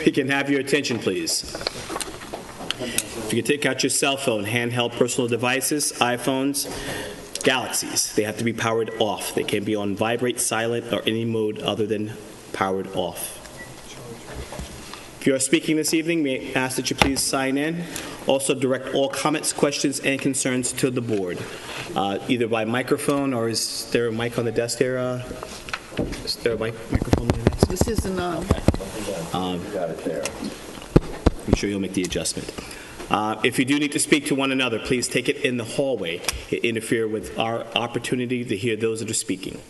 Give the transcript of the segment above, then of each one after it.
we can have your attention, please. If you can take out your cell phone, handheld personal devices, iPhones, Galaxies, they have to be powered off. They can be on vibrate, silent, or any mode other than powered off. If you are speaking this evening, may I ask that you please sign in. Also direct all comments, questions, and concerns to the board, either by microphone, or is there a mic on the desk there? Is there a microphone on the desk? This isn't on. Got it there. I'm sure you'll make the adjustment. If you do need to speak to one another, please take it in the hallway. It interfere with our opportunity to hear those that are speaking.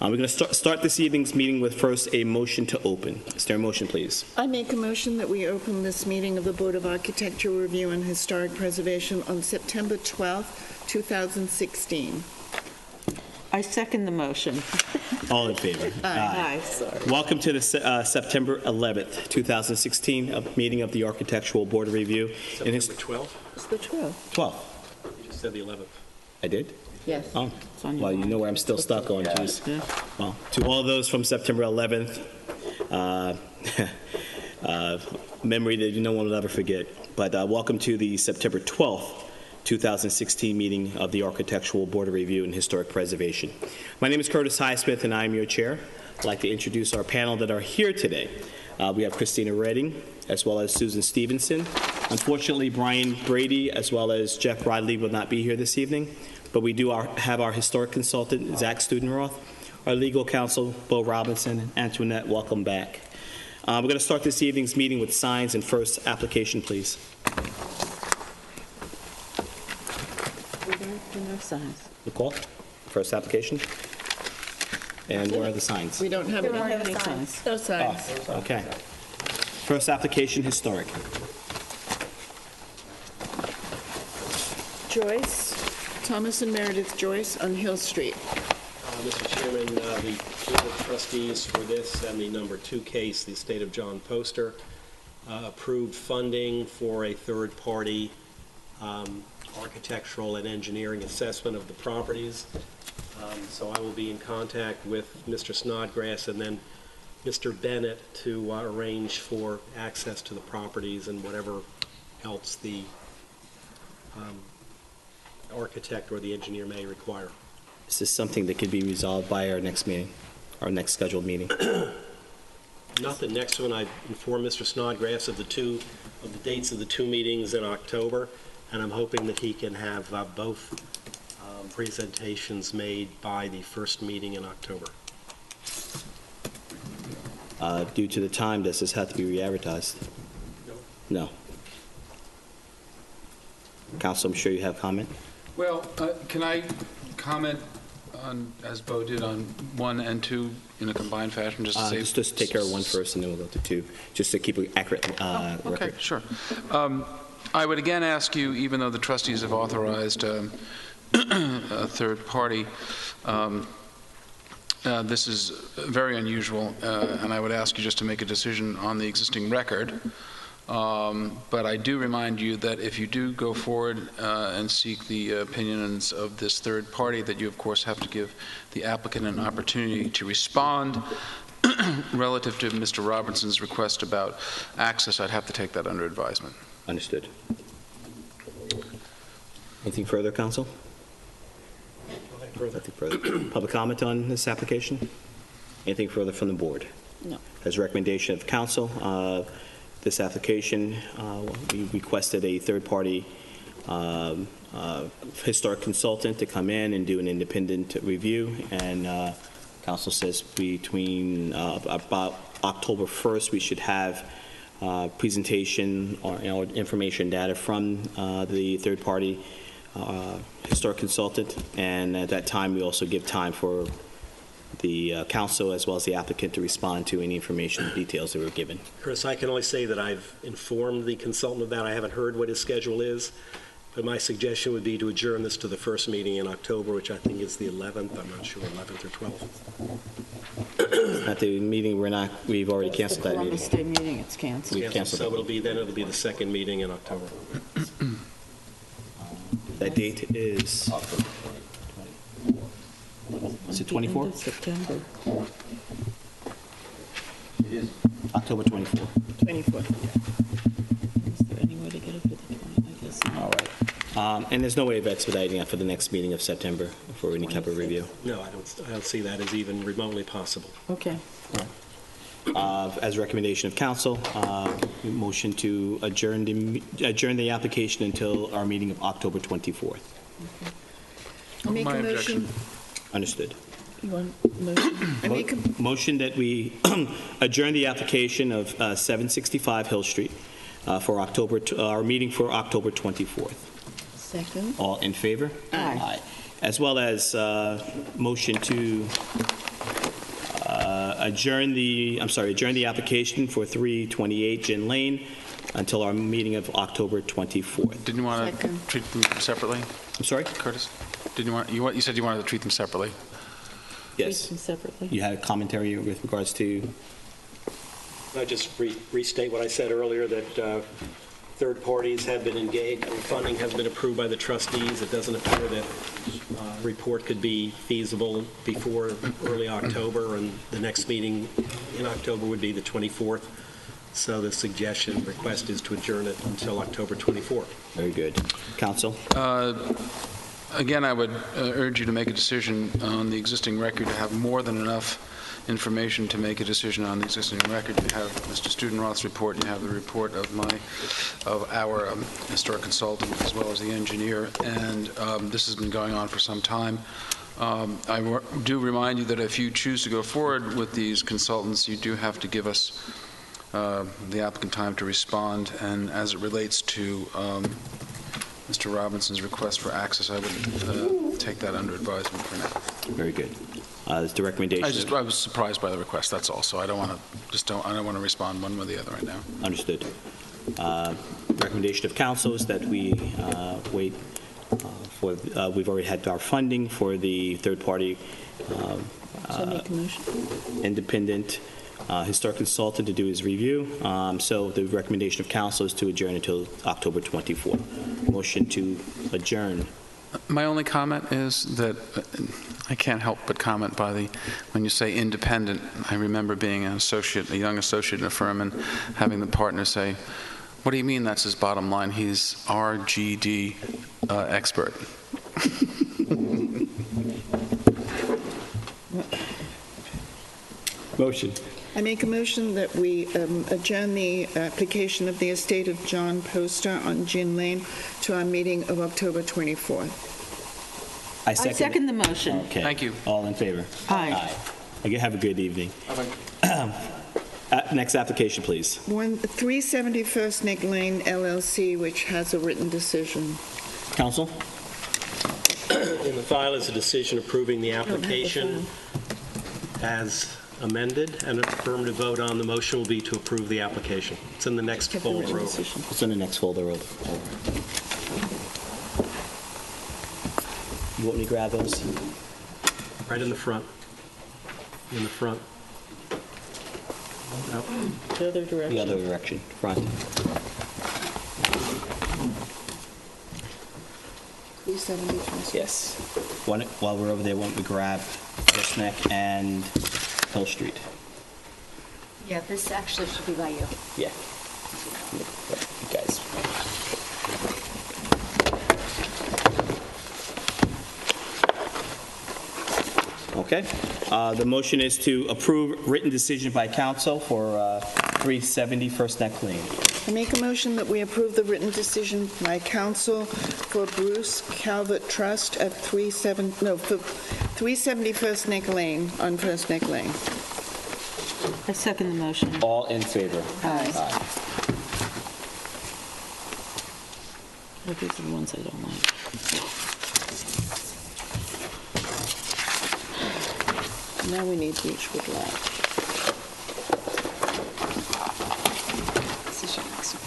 We're going to start this evening's meeting with first a motion to open. Is there a motion, please? I make a motion that we open this meeting of the Board of Architectural Review and Historic Preservation on September 12th, 2016. I second the motion. All in favor? Aye. Sorry. Welcome to the September 11th, 2016 meeting of the Architectural Board of Review. September 12th? It's the 12th. 12. You just said the 11th. I did? Yes. Oh, It's on your well, you mind. know where I'm still stuck on, geez. Yeah. Well, to all those from September 11th, memory that no one will ever forget. But welcome to the September 12th, 2016 meeting of the Architectural Board of Review and Historic Preservation. My name is Curtis Highsmith, and I'm your chair. I'd like to introduce our panel that are here today. We have Christina Redding, as well as Susan Stevenson. Unfortunately, Brian Brady, as well as Jeff Riley, will not be here this evening. But we do have our historic consultant, Zach Studenroth, our legal counsel, Bo Robinson, and Antoinette. Welcome back. We're going to start this evening's meeting with signs and first application, please. We don't do no signs. Nicole, first application. And where are the signs? We don't have We don't any. have any signs. No signs. Okay. First application, historic. Joyce, Thomas and Meredith Joyce on Hill Street. Mr. Chairman, the Board of Trustees for this and the number 2 case, the estate of John Poster, approved funding for a third-party architectural and engineering assessment of the properties. So I will be in contact with Mr. Snodgrass and then Mr. Bennett to arrange for access to the properties and whatever else the architect or the engineer may require. This is something that could be resolved by our next meeting, our next scheduled meeting. Not the next one. I informed Mr. Snodgrass of the dates of the 2 meetings in October, and I'm hoping that he can have both presentations made by the first meeting in October. Due to the time, does this have to be re-advertised? No. Council, I'm sure you have comment. Well, can I comment on, as Bo did, on 1 and 2 in a combined fashion, just to save... Let's just take care of 1 first, and then we'll go to 2, just to keep an accurate Okay, record. sure. I would again ask you, even though the trustees have authorized a third party, this is very unusual, and I would ask you just to make a decision on the existing record. But I do remind you that if you do go forward and seek the opinions of this third party, that you, of course, have to give the applicant an opportunity to respond. Relative to Mr. Robinson's request about access, I'd have to take that under advisement. Understood. Anything further, Council? Nothing further. Public comment on this application? Anything further from the board? No. As a recommendation of council, this application, we requested a third-party historic consultant to come in and do an independent review, and council says between about October 1st, we should have presentation or information data from the third-party historic consultant, and at that time, we also give time for the council as well as the applicant to respond to any information and details that were given. Chris, I can only say that I've informed the consultant of that. I haven't heard what his schedule is, but my suggestion would be to adjourn this to the first meeting in October, which I think is the 11th. I'm not sure, 11th or 12th. At the meeting, we've already canceled that meeting. Columbus Day meeting, it's canceled. We've canceled So that. it'll be the second meeting in October. That date is it 24? September. It is. October 24th. 24th. Is there any way to get it for the 20? I guess not. All right. And there's no way of expediting that for the next meeting of September for any type of review. No, I don't see that as even remotely possible. Okay. As a recommendation of council, motion to adjourn the application until our meeting of October 24th. I make My a objection. motion. Understood. You want motion? I make a, Motion that we adjourn the application of 765 Hill Street for our meeting for October 24th. second. All in favor? Aye. As well as motion to adjourn the application for 328 Gin Lane until our meeting of October 24th. Didn't you want to Second. treat them separately, I'm sorry? Curtis? You said you wanted to treat them separately. Yes. Treat them separately. You had a commentary with regards to, I just restate what I said earlier, that third parties have been engaged, funding has been approved by the trustees. It doesn't appear that a report could be feasible before early October, and the next meeting in October would be the 24th. So the suggestion, request is to adjourn it until October 24th. very good. Council? Again, I would urge you to make a decision on the existing record, to have more than enough information to make a decision on the existing record. You have Mr. Studenroth's report, you have the report of our historic consultant, as well as the engineer, and this has been going on for some time. I do remind you that if you choose to go forward with these consultants, you do have to give us the applicant time to respond, and as it relates to Mr. Robinson's request for access, I would take that under advisement for now. Very good. It's the recommendation. I was surprised by the request, that's all, so I don't want to respond one way or the other right now. Understood. Recommendation of council is that we wait for, we've already had our funding for the third-party Should I make a motion? independent historic consultant to do his review. So the recommendation of council is to adjourn until October 24th. Motion to adjourn. My only comment is that I can't help but comment when you say independent, I remember being a young associate in a firm and having the partner say, "What do you mean that's his bottom line? He's RGD expert." Motion. I make a motion that we adjourn the application of the estate of John Poster on Gin Lane to our meeting of October 24th. I I second the motion. Okay. Thank you. All in favor? Aye. Okay, have a good evening. Next application, please. 371st Nick Lane LLC, which has a written decision. Council? In the file is a decision approving the have the application as amended, and an affirmative vote on the motion will be to approve the application. It's in the next Have the written folder over. decision. It's in the next folder. You want me to grab those? Right in the front. In the front. Nope. The other direction. The other direction, front. 371st. Yes. While we're over there, why don't we grab First Neck and Hill Street? Yeah, this actually should be by you. Yeah. You guys. Okay. The motion is to approve written decision by council for 370 First Neck Lane. I make a motion that we approve the written decision by council for Bruce Calvert Trust at 371st Nick Lane, on First Neck Lane. I second the motion. All in favor? Aye. Oh, these are the ones I don't like. Now we need Beechwood Lodge. This is your next one.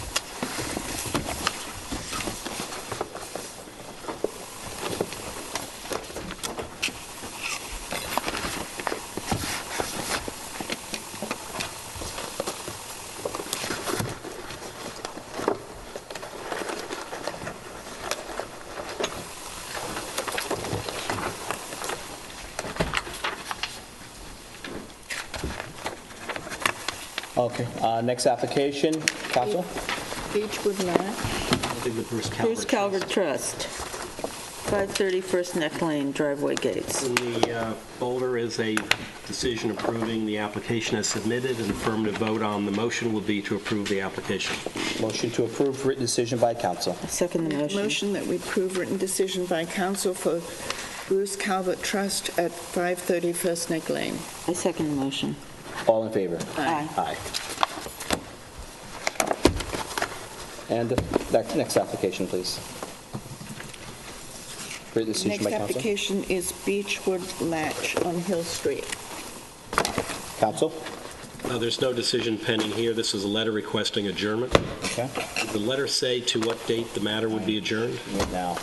Okay, next application, Council? Beechwood Latch. I think the Bruce Calvert. Bruce Calvert Trust, 530 First Neck Lane, driveway gates. In the folder is a decision approving the application as submitted. An affirmative vote on the motion would be to approve the application. Motion to approve written decision by council. I second the motion. Motion that we approve written decision by council for Bruce Calvert Trust at 530 First Neck Lane. I second the motion. All in favor? Aye. Aye. And the next application, please. Written decision Next by council. application is Beechwood Latch on Hill Street. Council? There's no decision pending here. This is a letter requesting adjournment. Okay. Did the letter say to what date the matter would be adjourned? Right now.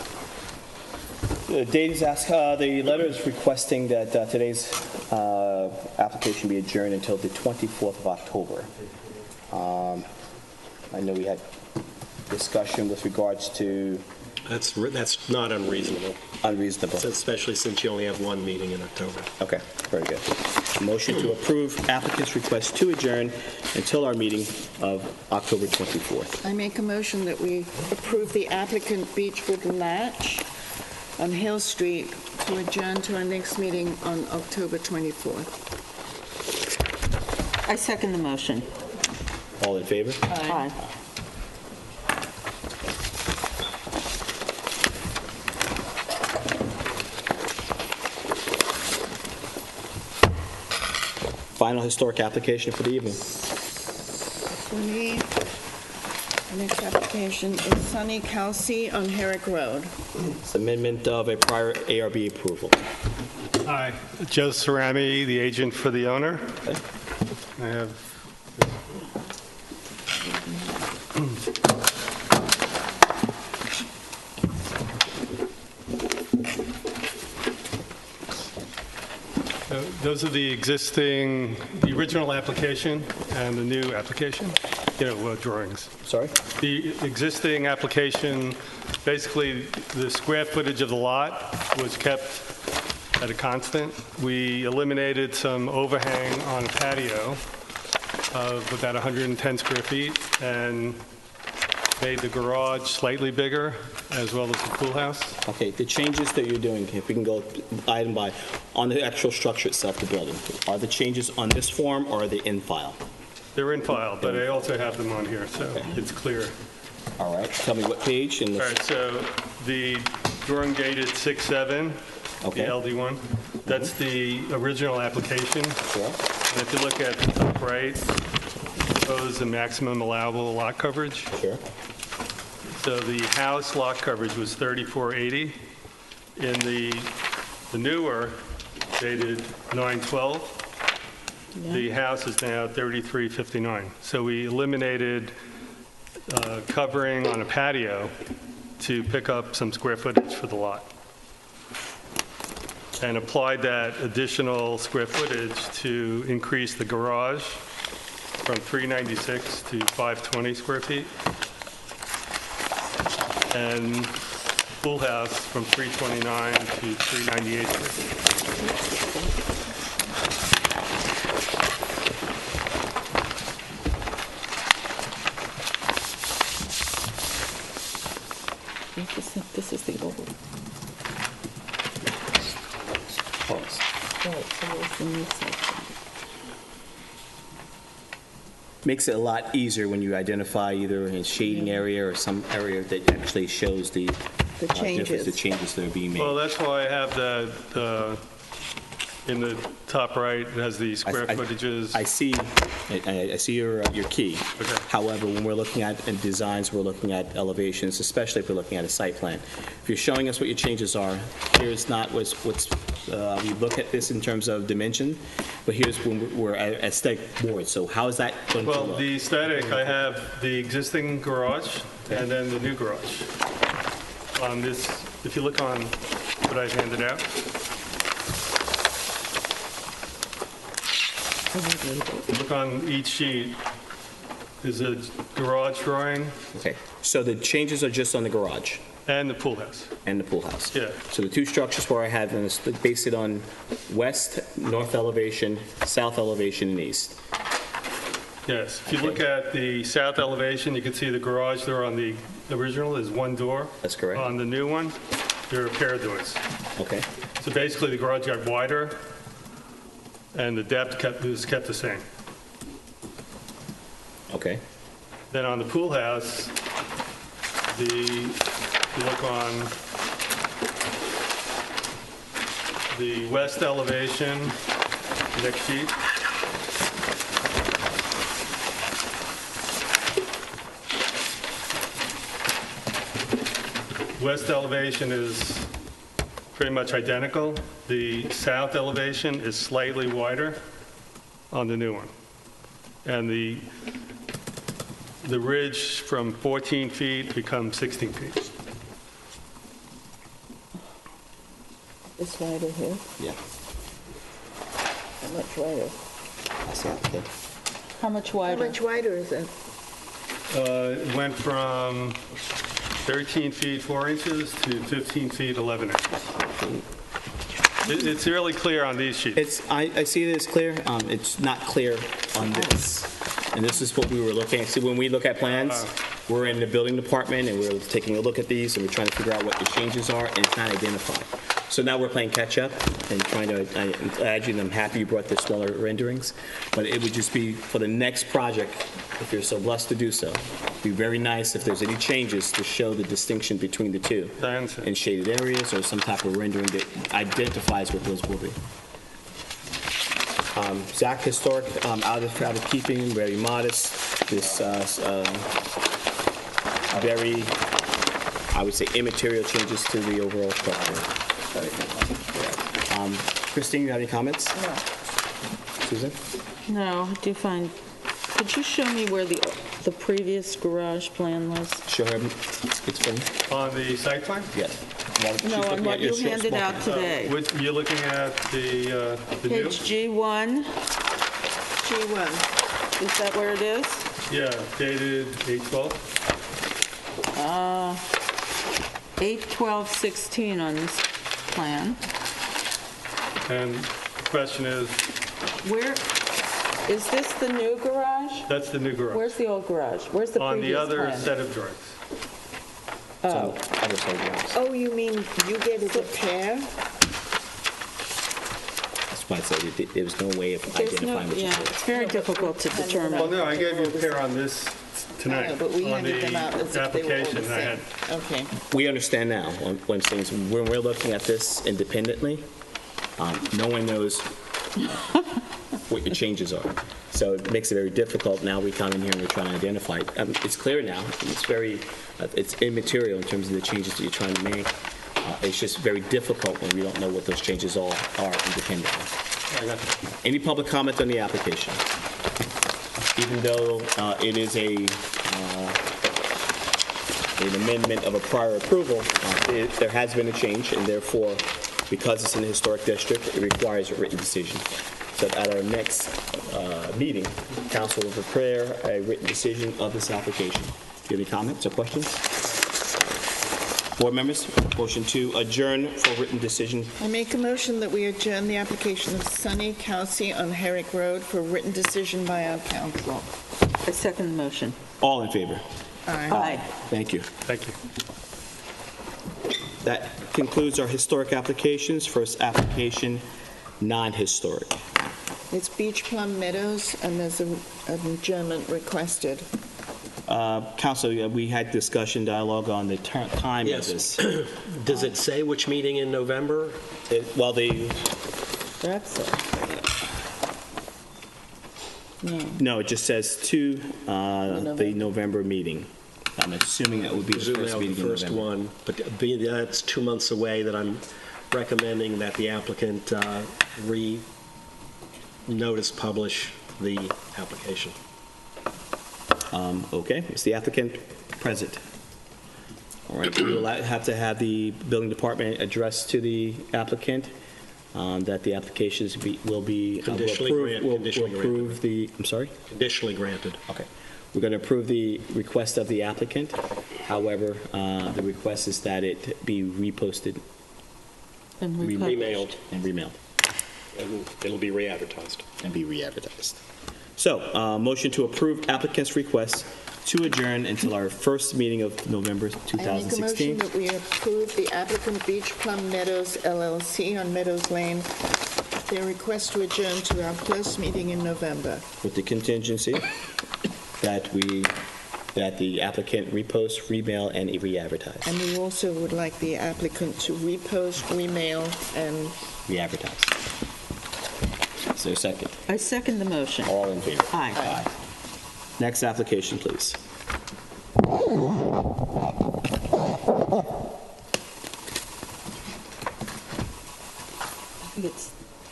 The date is asked, the letter is requesting that today's application be adjourned until the 24th of October. I know we had discussion with regards to That's not unreasonable, unreasonable. especially since you only have one meeting in October. Okay, very good. Motion to approve applicant's request to adjourn until our meeting of October 24th. I make a motion that we approve the applicant Beechwood Latch on Hill Street to adjourn to our next meeting on October 24th. I second the motion. All in favor? Aye. Final historic application for the evening. The next application is Sunny Kelsey on Herrick Road. It's amendment of a prior ARB approval. Hi, Joe Cerami, the agent for the owner. I have, those are the original application and the new application, drawings. Sorry? The existing application, basically, the square footage of the lot was kept at a constant. We eliminated some overhang on a patio of about 110 square feet and made the garage slightly bigger, as well as the pool house. Okay, the changes that you're doing, if we can go item by, on the actual structure itself, the building, are the changes on this form or are they in file? They're in file, but I also have them on here, so it's clear. All right, tell me what page and All right, so the drawing dated 6/7, Okay. the LD1, that's the original application. Sure. And if you look at the top right, it shows the maximum allowable lot coverage. Sure. So the house lot coverage was 3480. In the newer, dated 9/12, the house is now 3359. So we eliminated covering on a patio to pick up some square footage for the lot, and applied that additional square footage to increase the garage from 396 to 520 square feet, and pool house from 329 to 398 square feet. This is the old. Right, so where's the new section? Makes it a lot easier when you identify either a shading area or some area that actually shows the changes. the changes that are being Well, made. that's why I have the in the top right, it has the square footages. I see your key. Okay. However, when we're looking at in designs, we're looking at elevations, especially if we're looking at a site plan. If you're showing us what your changes are, here's not what's we look at this in terms of dimension, but here's when we're at aesthetic board. So how is that going to Well, look? the aesthetic, I have the existing garage and then the new garage. On this, if you look on what I handed out, look on each sheet, is a garage drawing Okay, so the changes are just on the garage and the pool house. and the pool house? Yeah. So the two structures where I had them is based it on west, north elevation, south elevation, and east. Yes, if you look at the south elevation, you can see the garage door on the original is one door. That's correct. On the new one, there are a pair of doors. Okay. So basically, the garage got wider, and the depth was kept the same. Okay. Then on the pool house, if you look on the west elevation, next sheet. West elevation is pretty much identical. The south elevation is slightly wider on the new one. And the ridge from 14 feet becomes 16 feet. It's wider here. Yeah. How much wider? That's the applicant. How much How wider? much wider is it? It went from 13 feet 4 inches to 15 feet 11 inches. It's really clear on these sheets. I see it as clear. It's not clear on this. And this is what we were looking at. See, when we look at plans, we're in the building department and we're taking a look at these and we're trying to figure out what the changes are, and it's not identified. So now we're playing catch up and trying to, imagine I'm happy you brought the smaller renderings, but it would just be for the next project, if you're so blessed to do so, it'd be very nice if there's any changes to show the distinction between the two I understand. in shaded areas or some type of rendering that identifies what those will be. Zach, historic, out of keeping, very modest. This very, I would say, immaterial changes to the overall structure. Christine, you have any comments? No. Susan? No, I do find, could you show me where the previous garage plan was? Show her it's from. On the site plan? Yes. No, on what you handed out today. You're looking at the new? Page G1, G1. is that where it is? Yeah, dated 8/12. 8/12/16 on this plan. And the question is, Where, is this the new garage? that's the new garage. Where's the old garage? Where's the On the previous other plan? set of drawings. So, other side drawings. Oh, you mean you gave it a pair? That's why I said there was no way of There's no, identifying which yeah, is which. it's very difficult to Well, determine. no, I gave you a pair on this tonight. No, but we on handed the them out as if they were all application. the I had same. Okay. We understand now what I'm saying is when we're looking at this independently, no one knows what your changes are. So it makes it very difficult. Now we come in here and we're trying to identify it. It's clear now. It's very, it's immaterial in terms of the changes that you're trying to make. It's just very difficult when we don't know what those changes all are independently. Any public comment on the application? Even though it is an amendment of a prior approval, there has been a change, and therefore, because it's in the historic district, it requires a written decision. So at our next meeting, council will prepare a written decision of this application. Do you have any comments or questions? Board members, motion to adjourn for written decision. I make a motion that we adjourn the application of Sunny Kelsey on Herrick Road for written decision by our council. I second the motion. All in favor? Aye. Thank you. Thank you. That concludes our historic applications. First application, non-historic. It's Beach Plum Meadows, and there's an adjournment requested. Council, we had discussion, dialogue on the time of Yes. this. Does it say which meeting in November? Well, the, That's it. no, it just says to the November meeting. I'm assuming that would be the Presume first that was meeting the in first November. one, but being that's 2 months away, that I'm recommending that the applicant notice publish the application. Okay, is the applicant present? All right, we will have to have the building department address to the applicant that the applications will be Conditionally will granted. approve the, I'm sorry? Conditionally granted. Okay. We're going to approve the request of the applicant. However, the request is that it be reposted And we Remailed. Remailed, and remailed and it'll be re-advertised. and be re-advertised. So, motion to approve applicant's request to adjourn until our first meeting of November I make a 2016. motion that we approve the applicant Beach Plum Meadows LLC on Meadows Lane, their request to adjourn to our first meeting in November. With the contingency that the applicant repost, remail, and re-advertise. And we also would like the applicant to repost, remail, and Re-advertise. Is there a second? I second the motion. All in favor? Aye. Next application, please. I think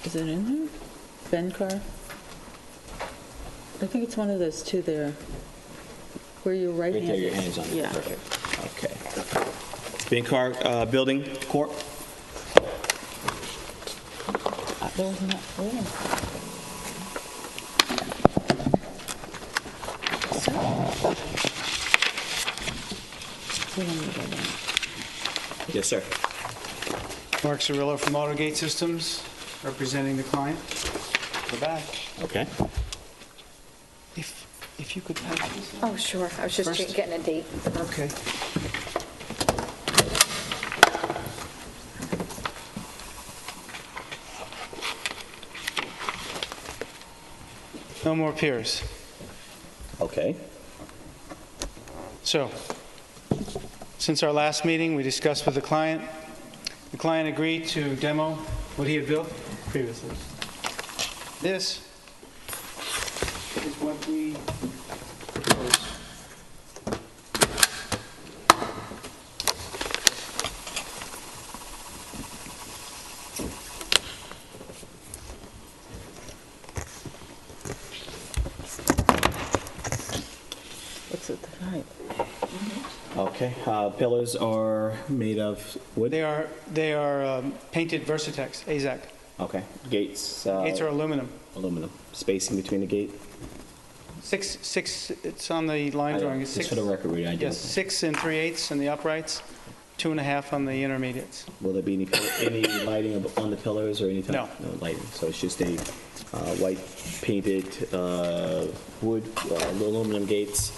is it in there? Ben Carr? I think it's one of those two there, where you're right Right there, handed. your hands on it. Yeah. Perfect. Okay. Binkar Building Corp. There was not, yeah. We don't need that. Yes, sir. Mark Cirillo from AutoGate Systems, representing the client. We're back. Okay. If you could pass this. Oh, sure. I was just First. getting a date. Okay. No more peers. Okay. So, since our last meeting, we discussed with the client. The client agreed to demo what he had built previously. This is what we proposed. What's it, the height? Okay. Pillars are made of wood? They are painted Versatex, AZAC. Okay. Gates? Gates are aluminum. Aluminum. Spacing between the gate? Six, it's on the line drawing. It's Just six. for the record, read. I Yes, 6 3/8 on the uprights, 2.5 on the intermediates. Will there be any lighting on the pillars or any type? No. No lighting. So it's just a white painted wood aluminum gates.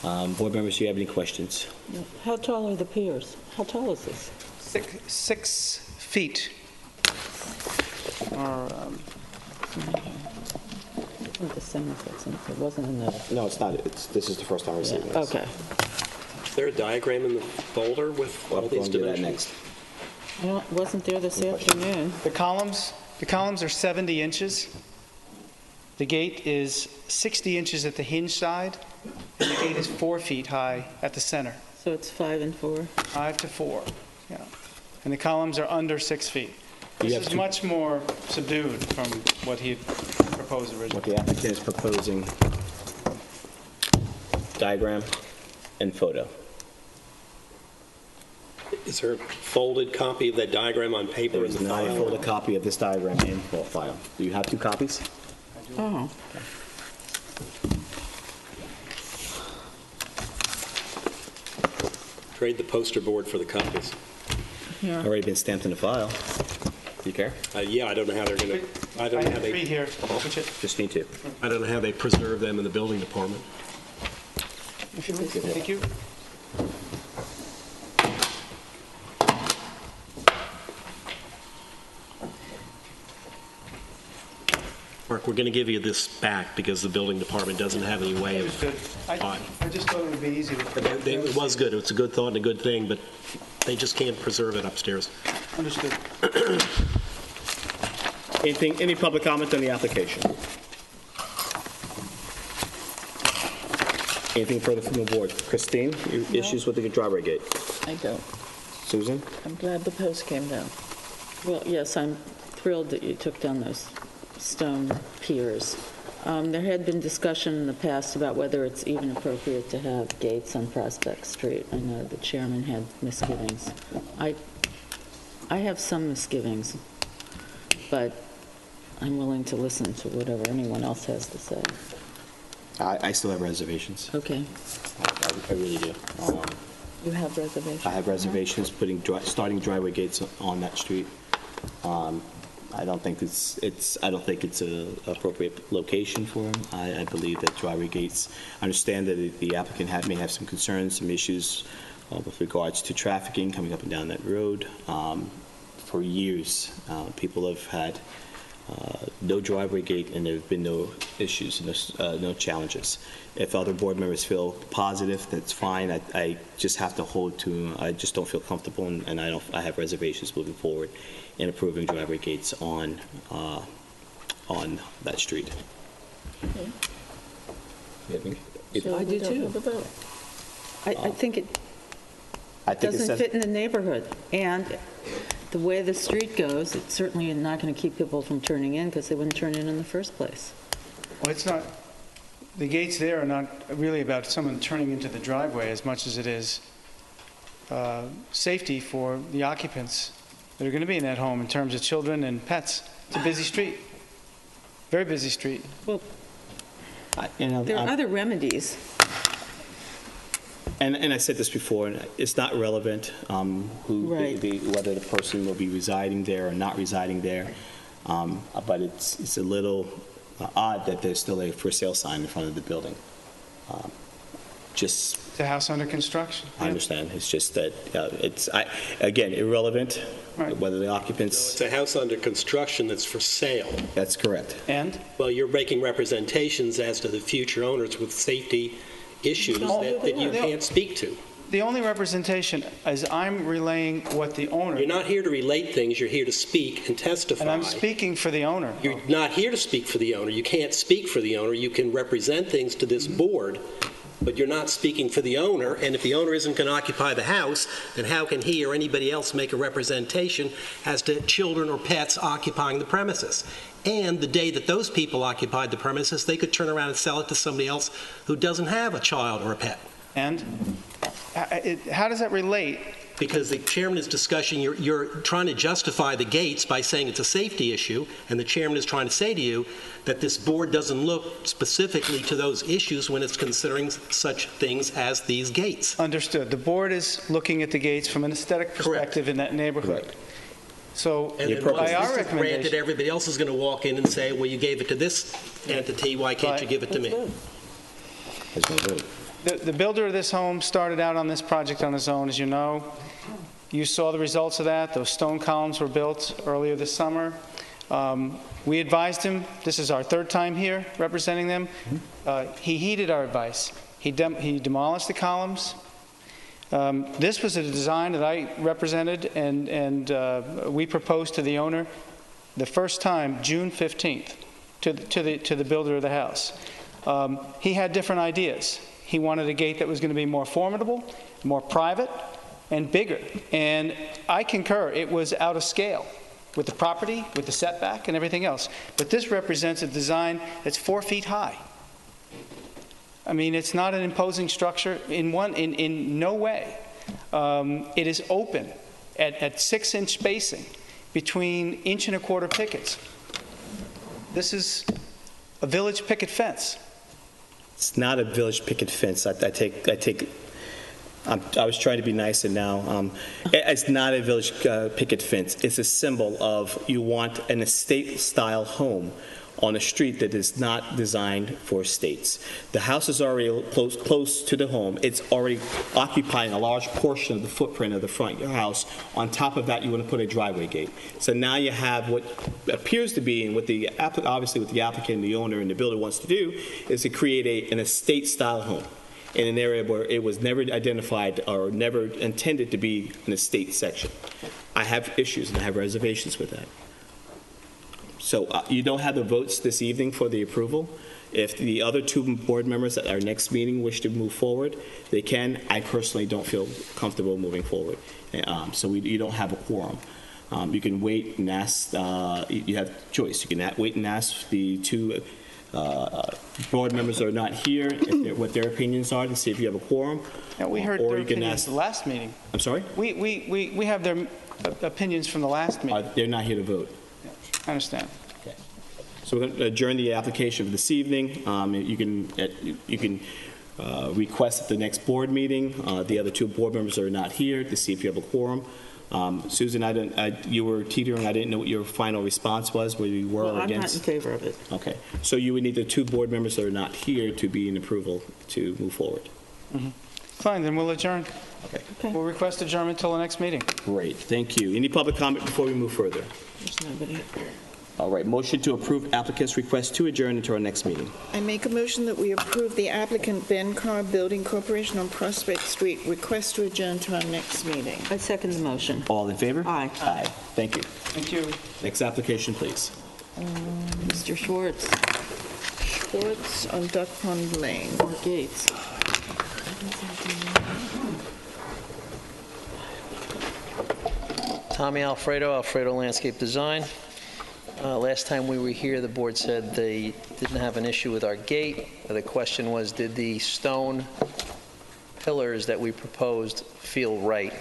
Board members, do you have any questions? How tall are the piers? How tall is this? 6 feet. Or, I think the same as it wasn't in the, No, it's not. This is the first time we're seeing this. okay. Is there a diagram in the folder with all We'll these do that dimensions? next. Wasn't there this afternoon. the columns are 70 inches. The gate is 60 inches at the hinge side, and the gate is 4 feet high at the center, So it's 5 and 4? 5 to 4. Yeah. And the columns are under 6 feet. You This have is two- much more subdued from what he had proposed originally. What the applicant is proposing, diagram and photo. Is there a folded copy of that diagram on paper There in is the not a file? folded copy of this diagram in file. Do you have 2 copies? Oh. Trade the poster board for the copies. Here. Already been stamped in the file. Do you care? Yeah, I don't know how they're going to, I I don't know how have 3 they, here. Which it- Just need 2. I don't know how they preserve them in the building department. if you would. Thank you. Mark, we're going to give you this back because the building department doesn't have any way of. Understood. I just thought it would be easy to... It was good. It's a good thought and a good thing, but they just can't preserve it upstairs. Understood. Any public comment on the application? Anything further from the board? Christine, your issues with the driveway gate? I don't. Susan? I'm glad the post came down. Well, yes, I'm thrilled that you took down those stone piers. There had been discussion in the past about whether it's even appropriate to have gates on Prospect Street. I know the chairman had misgivings. I have some misgivings, but I'm willing to listen to whatever anyone else has to say. I still have reservations. Okay, I really do. you have reservations? I have reservations starting driveway gates on that street. I don't think it's an appropriate location for them. I believe that driveway gates, I understand that the applicant may have some concerns, some issues with regards to trafficking coming up and down that road. For years, people have had no driveway gate, and there have been no issues, no challenges. If other board members feel positive, that's fine. I just have to hold to, I just don't feel comfortable, and I have reservations moving forward in approving driveway gates on that street. So I do we don't too. have a vote. I think it I think doesn't fit in the neighborhood, and the way the street goes, it's certainly not going to keep people from turning in, because they wouldn't turn in the first place. Well, it's not, the gates there are not really about someone turning into the driveway as much as it is safety for the occupants that are going to be in that home in terms of children and pets. It's a busy street, very busy street. Well, there are other remedies. And I said this before, and it's not relevant Right. whether the person will be residing there or not residing there, but it's a little odd that there's still a for sale sign in front of the building. Just, It's a house under construction. I understand, it's just that again, irrelevant, Right. whether the occupants, It's a house under construction that's for sale. that's correct. And Well, you're making representations as to the future owners with safety issues that you can't speak to. the only representation is I'm relaying what the owner, You're not here to relate things, you're here to speak and testify. and I'm speaking for the owner. You're not here to speak for the owner. You can't speak for the owner. You can represent things to this board, but you're not speaking for the owner. And if the owner isn't going to occupy the house, then how can he or anybody else make a representation as to children or pets occupying the premises? And the day that those people occupied the premises, they could turn around and sell it to somebody else who doesn't have a child or a pet. And how does that relate? Because the chairman is discussing, you're trying to justify the gates by saying it's a safety issue, and the chairman is trying to say to you that this board doesn't look specifically to those issues when it's considering such things as these gates. Understood. The board is looking at the gates from an aesthetic perspective in that neighborhood. Correct. So And then by once our this is granted, recommendation, everybody else is going to walk in and say, well, you gave it to this entity, why can't you give it to me? There's no vote. the builder of this home started out on this project on his own, as you know. You saw the results of that. Those stone columns were built earlier this summer. We advised him, this is our third time here representing them. He heeded our advice. He demolished the columns. This was a design that I represented and we proposed to the owner the first time, June 15th, to the builder of the house. He had different ideas. He wanted a gate that was going to be more formidable, more private, and bigger. And I concur, it was out of scale with the property, with the setback, and everything else. But this represents a design that's 4 feet high. I mean, it's not an imposing structure in no way. It is open at 6-inch spacing between 1.25-inch pickets. This is a village picket fence. It's not a village picket fence. I was trying to be nice, and now it's not a village picket fence. It's a symbol of you want an estate-style home on a street that is not designed for estates. The house is already close to the home. It's already occupying a large portion of the footprint of the front of your house. On top of that, you want to put a driveway gate. So now you have what appears to be, and what obviously what the applicant, the owner, and the builder wants to do, is to create an estate-style home in an area where it was never identified or never intended to be an estate section. I have issues and I have reservations with that. So you don't have the votes this evening for the approval. If the other two board members at our next meeting wish to move forward, they can. I personally don't feel comfortable moving forward. So you don't have a quorum. You can wait and ask, you have choice. You can wait and ask the two board members that are not here what their opinions are to see if you have a quorum. And we heard Or their you can opinions ask- the last meeting. I'm sorry? We have their opinions from the last meeting. They're not here to vote. I understand. So we're going to adjourn the application for this evening. You can request at the next board meeting. The other two board members are not here to see if you have a quorum. Susan, you were teetering, I didn't know what your final response was, whether you were Well, or I'm not in against? favor of it. Okay, so you would need the 2 board members that are not here to be in approval to move forward. Fine, then we'll adjourn. Okay, We'll request adjournment till the next meeting. great, thank you. Any public comment before we move further? There's nobody. All right, motion to approve applicant's request to adjourn until our next meeting. I make a motion that we approve the applicant Ben Carr Building Corporation on Prospect Street request to adjourn to our next meeting. I second the motion. All in favor? Aye. Aye, thank you. Thank you. Next application, please. Mr. Schwartz, Schwartz on Duck Pond Lane. or Gates. Tommy Alfredo Landscape Design. Last time we were here, the board said they didn't have an issue with our gate. The question was, did the stone pillars that we proposed feel right?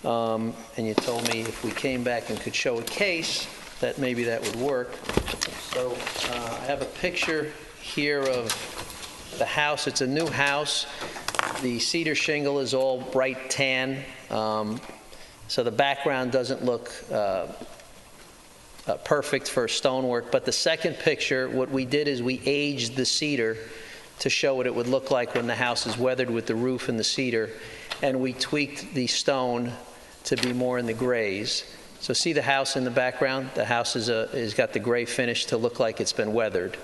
And you told me if we came back and could show a case, that maybe that would work. So I have a picture here of the house. It's a new house. The cedar shingle is all bright tan. So the background doesn't look perfect for stonework. But the second picture, what we did is we aged the cedar to show what it would look like when the house is weathered with the roof and the cedar. And we tweaked the stone to be more in the grays. So see the house in the background? The house is got the gray finish to look like it's been weathered.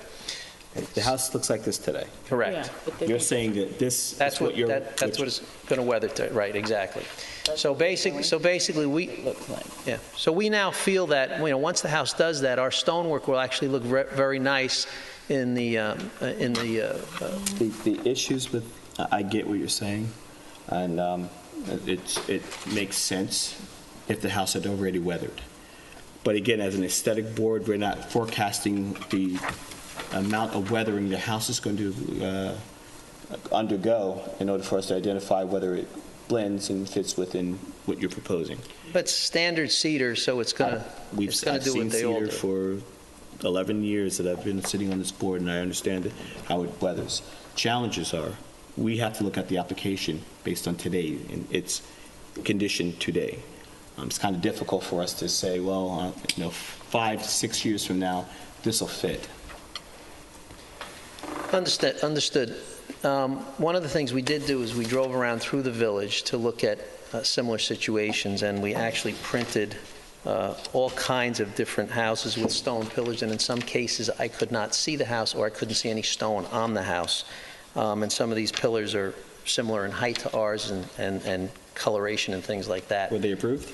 The house looks like this today. Correct. Yeah, but they- You're saying that this That's is what what you're... that's what it's going to weather to, right? Exactly. So basically, we Look like. yeah. So we now feel that once the house does that, our stonework will actually look very nice in the The issues with, I get what you're saying, and it makes sense if the house had already weathered. But again, as an aesthetic board, we're not forecasting the amount of weathering the house is going to undergo in order for us to identify whether it blends and fits within what you're proposing. but standard cedar, so it's going to I've do seen what they all cedar do. for 11 years that I've been sitting on this board, and I understand how it weathers. Challenges are, we have to look at the application based on today and its condition today. It's kind of difficult for us to say, well, 5 to 6 years from now, this will fit. Understood. One of the things we did do is we drove around through the village to look at similar situations, and we actually printed all kinds of different houses with stone pillars, and in some cases I could not see the house or I couldn't see any stone on the house. And some of these pillars are similar in height to ours and coloration and things like that. Were they approved?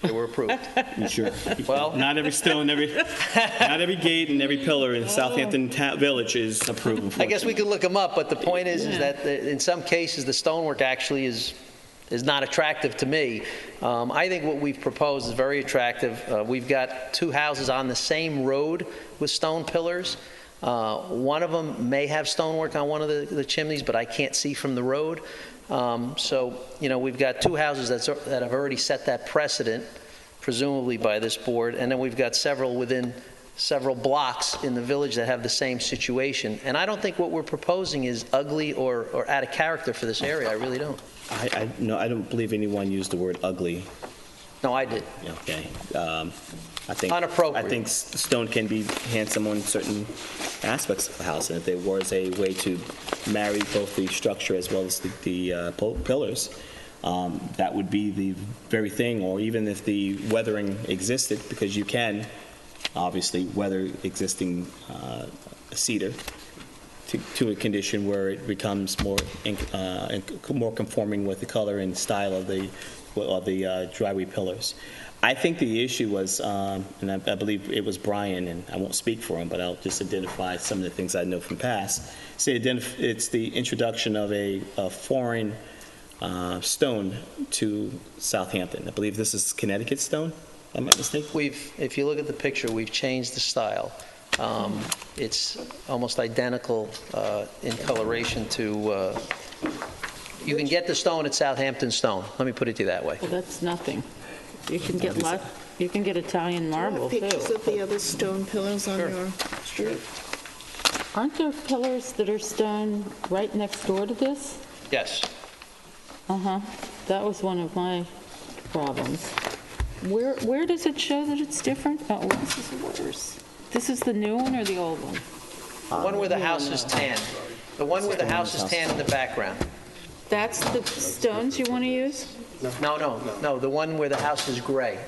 They were approved. You sure? Well- Not every stone, not every gate and every pillar in Southampton Village is approved, I guess we unfortunately. could look them up, but the point is that in some cases, the stonework actually is not attractive to me. I think what we've proposed is very attractive. We've got 2 houses on the same road with stone pillars. One of them may have stonework on one of the chimneys, but I can't see from the road. So, we've got 2 houses that have already set that precedent, presumably by this board, and then we've got several within several blocks in the village that have the same situation. And I don't think what we're proposing is ugly or out of character for this area. I really don't. No, I don't believe anyone used the word ugly. No, I did. Okay. I think Inappropriate. I think stone can be handsome on certain aspects of the house, and if there was a way to marry both the structure as well as the pillars, that would be the very thing. Or even if the weathering existed, because you can obviously weather existing cedar to a condition where it becomes more conforming with the color and style of the driveway pillars. I think the issue was, and I believe it was Brian, and I won't speak for him, but I'll just identify some of the things I know from past. It's the introduction of a foreign stone to Southampton. I believe this is Connecticut stone, if I'm not mistaken. If you look at the picture, we've changed the style. It's almost identical in coloration to, you can get the stone at Southampton stone. Let me put it to you that way. Well, that's nothing. You can get Italian marble, Pictures too. of the other stone pillars on your street. Aren't there pillars that are stone right next door to this? Yes. Uh-huh. That was one of my problems. Where does it show that it's different? Oh, this is worse. This is the new one or the old one? The one where the house is tan. The one where the house is tan in the background. That's the stones you want to use? No, the one where the house is gray.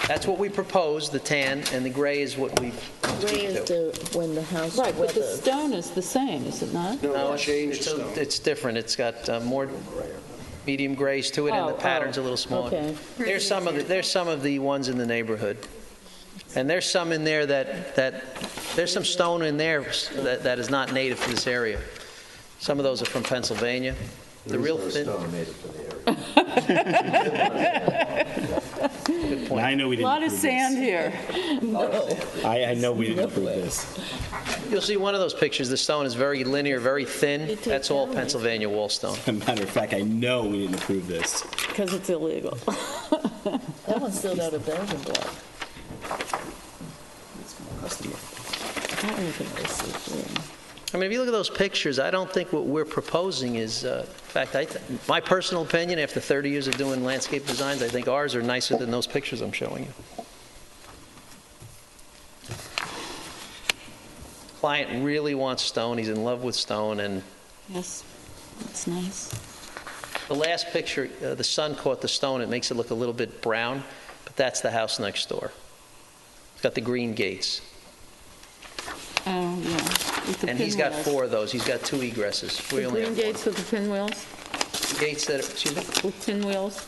That's what we proposed, the tan, and the gray is what we Gray is to. when the house Right, but the weathered. stone is the same, is it not? No, it's different. It's got more medium grays to it, and the pattern's a little smaller. Okay. There's some of the ones in the neighborhood. And there's some in there there's some stone in there that is not native to this area. Some of those are from Pennsylvania. The real thin. Stone native to the area. Good And point. I know we A didn't lot of approve sand this. here. I know we didn't approve this. You'll see one of those pictures, the stone is very linear, very thin. That's all Pennsylvania wall stone. As a matter of fact, I know we didn't approve this. Because it's illegal. That one's still out of Belgian block. That one can really see through. I mean, if you look at those pictures, I don't think what we're proposing is, in fact, my personal opinion, after 30 years of doing landscape designs, I think ours are nicer than those pictures I'm showing you. Client really wants stone, he's in love with stone, and Yes, that's nice. the last picture, the sun caught the stone, it makes it look a little bit brown, but that's the house next door. It's got the green gates. Oh, yeah. with the And he's got pinwheels. 4 of those, he's got 2 egresses. We The only green have gates with the pinwheels? 1. Gates that, excuse me? With pinwheels?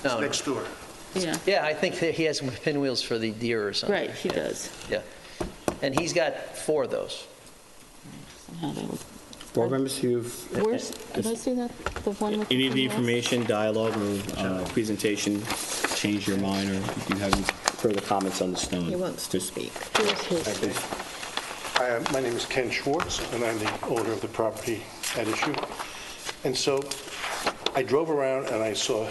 No, Next door. Yeah, yeah, I think that he has pinwheels for the deer or something. right, he does. Yeah. And he's got 4 of those. How they look. Board members who've... Where's, did I see that, the one with the Any of the pinwheels? information, dialogue, or presentation, change your mind, or if you have any further comments on the stone? He wants to speak. Here's his. My name is Ken Schwartz, and I'm the owner of the property at issue. And so I drove around and I saw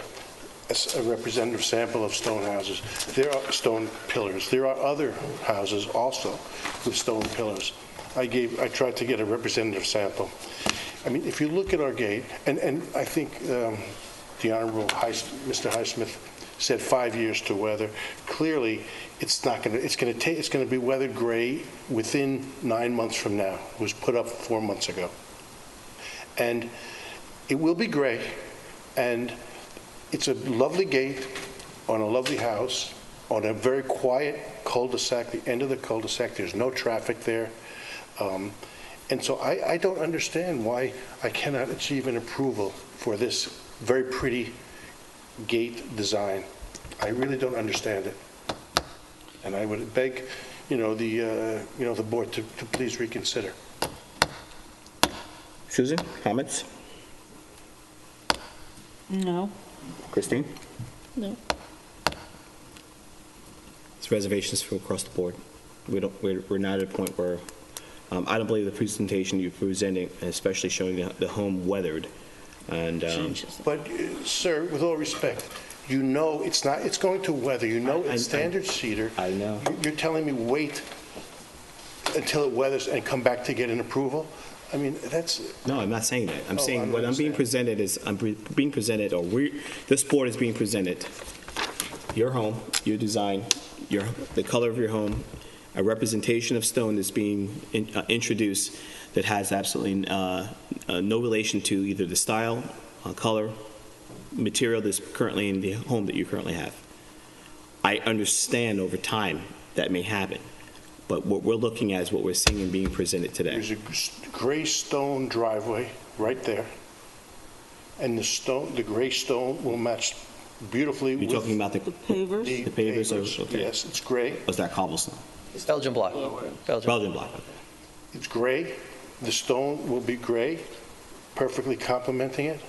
a representative sample of stone houses. There are stone pillars. There are other houses also with stone pillars. I tried to get a representative sample. I mean, if you look at our gate, and I think the Honorable Mr. Highsmith said 5 years to weather. Clearly, it's going to be weathered gray within 9 months from now. It was put up 4 months ago. And it will be gray, and it's a lovely gate on a lovely house on a very quiet cul-de-sac, the end of the cul-de-sac. There's no traffic there. And so I don't understand why I cannot achieve an approval for this very pretty gate design. I really don't understand it. And I would beg, the board to please reconsider. Susan, comments? No. Christine? No. It's reservations from across the board. We're not at a point where, I don't believe the presentation you're presenting, especially showing the home weathered, and But, sir, with all respect, you know it's going to weather. You know it's standard cedar. I know. You're telling me wait until it weathers and come back to get an approval? I mean, that's... No, I'm not saying that. I'm Oh, saying I don't what I'm being understand. presented is, being presented, or this board is being presented, your home, your design, the color of your home, a representation of stone that's being introduced that has absolutely no relation to either the style, color, material that's currently in the home that you currently have. I understand over time that may happen, but what we're looking at is what we're seeing and being presented today. There's a gray stone driveway right there, and the gray stone will match beautifully with... You're talking about the Pavers? the the pavers are- okay. Yes, it's gray. Was that cobblestone? Belgian block. Belgian block. Okay. It's gray. The stone will be gray, perfectly complementing it.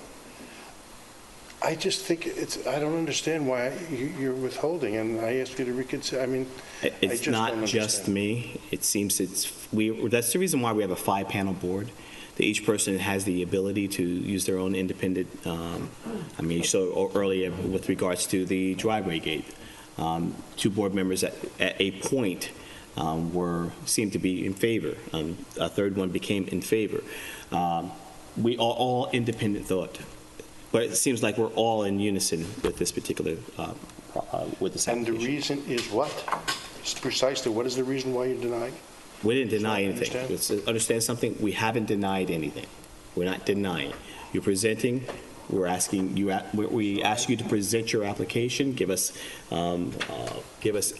I just think I don't understand why you're withholding, and I ask you to reconsider. I mean, I It's just not don't just understand. me. It seems that's the reason why we have a 5-panel board, that each person has the ability to use their own independent, you saw earlier with regards to the driveway gate. 2 board members at a point seemed to be in favor. A third one became in favor. We are all independent thought. But it seems like we're all in unison with this particular, with this And the application. reason is what? Precisely, what is the reason why you're denying? We didn't deny I anything. understand. Let's understand something. We haven't denied anything. We're not denying. You're presenting, we're asking you, we ask you to present your application, give us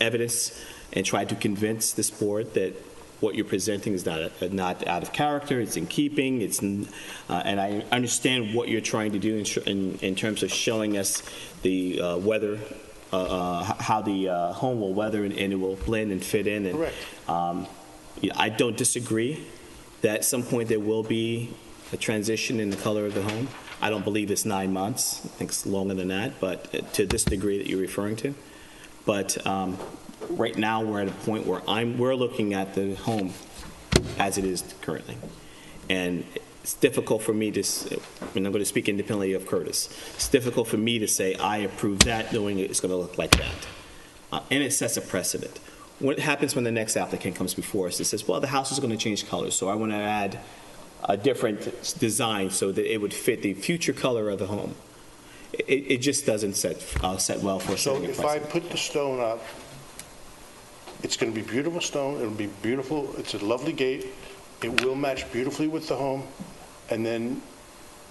evidence, and try to convince this board that what you're presenting is not out of character, it's in keeping, and I understand what you're trying to do in terms of showing us the weather, how the home will weather and it will blend and fit in. And, Correct. I don't disagree that at some point there will be a transition in the color of the home. I don't believe it's 9 months. I think it's longer than that, but to this degree that you're referring to. But right now, we're at a point where we're looking at the home as it is currently. And it's difficult for me to, and I'm going to speak independently of Curtis, it's difficult for me to say I approve that knowing it's going to look like that. And it sets a precedent. What happens when the next applicant comes before us and says, well, the house is going to change colors, so I want to add a different design so that it would fit the future color of the home? It just doesn't set well for So setting a if I precedent. put the stone up, it's going to be beautiful stone, it'll be beautiful, it's a lovely gate, it will match beautifully with the home, and then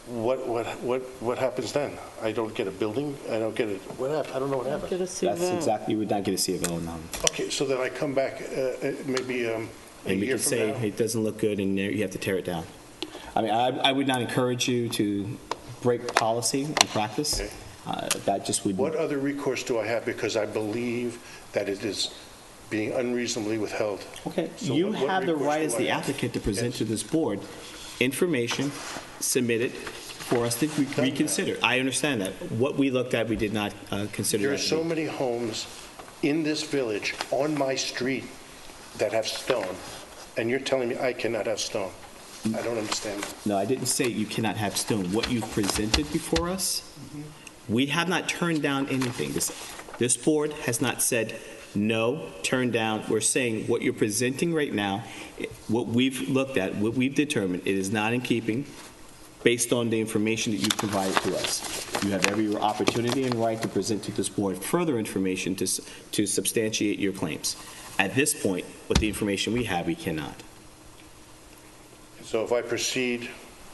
what happens then? I don't get a building, I don't get it, what happens? I don't know what happens. Get a C of That's O. exactly, you would not get a C of O on the home. Okay, so then I come back maybe a And we year can from say, now. it doesn't look good, and you have to tear it down. I mean, I would not encourage you to break policy and practice. Okay. That just would... What other recourse do I have? Because I believe that it is being unreasonably withheld. Okay, So you what have the recourse right do as I the have? applicant to present Yes. to this board information submitted for us to reconsider. I understand that. What we looked at, we did not consider There that are to so be- many homes in this village, on my street, that have stone, and you're telling me I cannot have stone. I don't understand that. No, I didn't say you cannot have stone. What you've presented before us, we have not turned down anything. This board has not said, no, turn down. We're saying what you're presenting right now, what we've looked at, what we've determined, it is not in keeping based on the information that you've provided to us. You have every opportunity and right to present to this board further information to substantiate your claims. At this point, with the information we have, we cannot. So if I proceed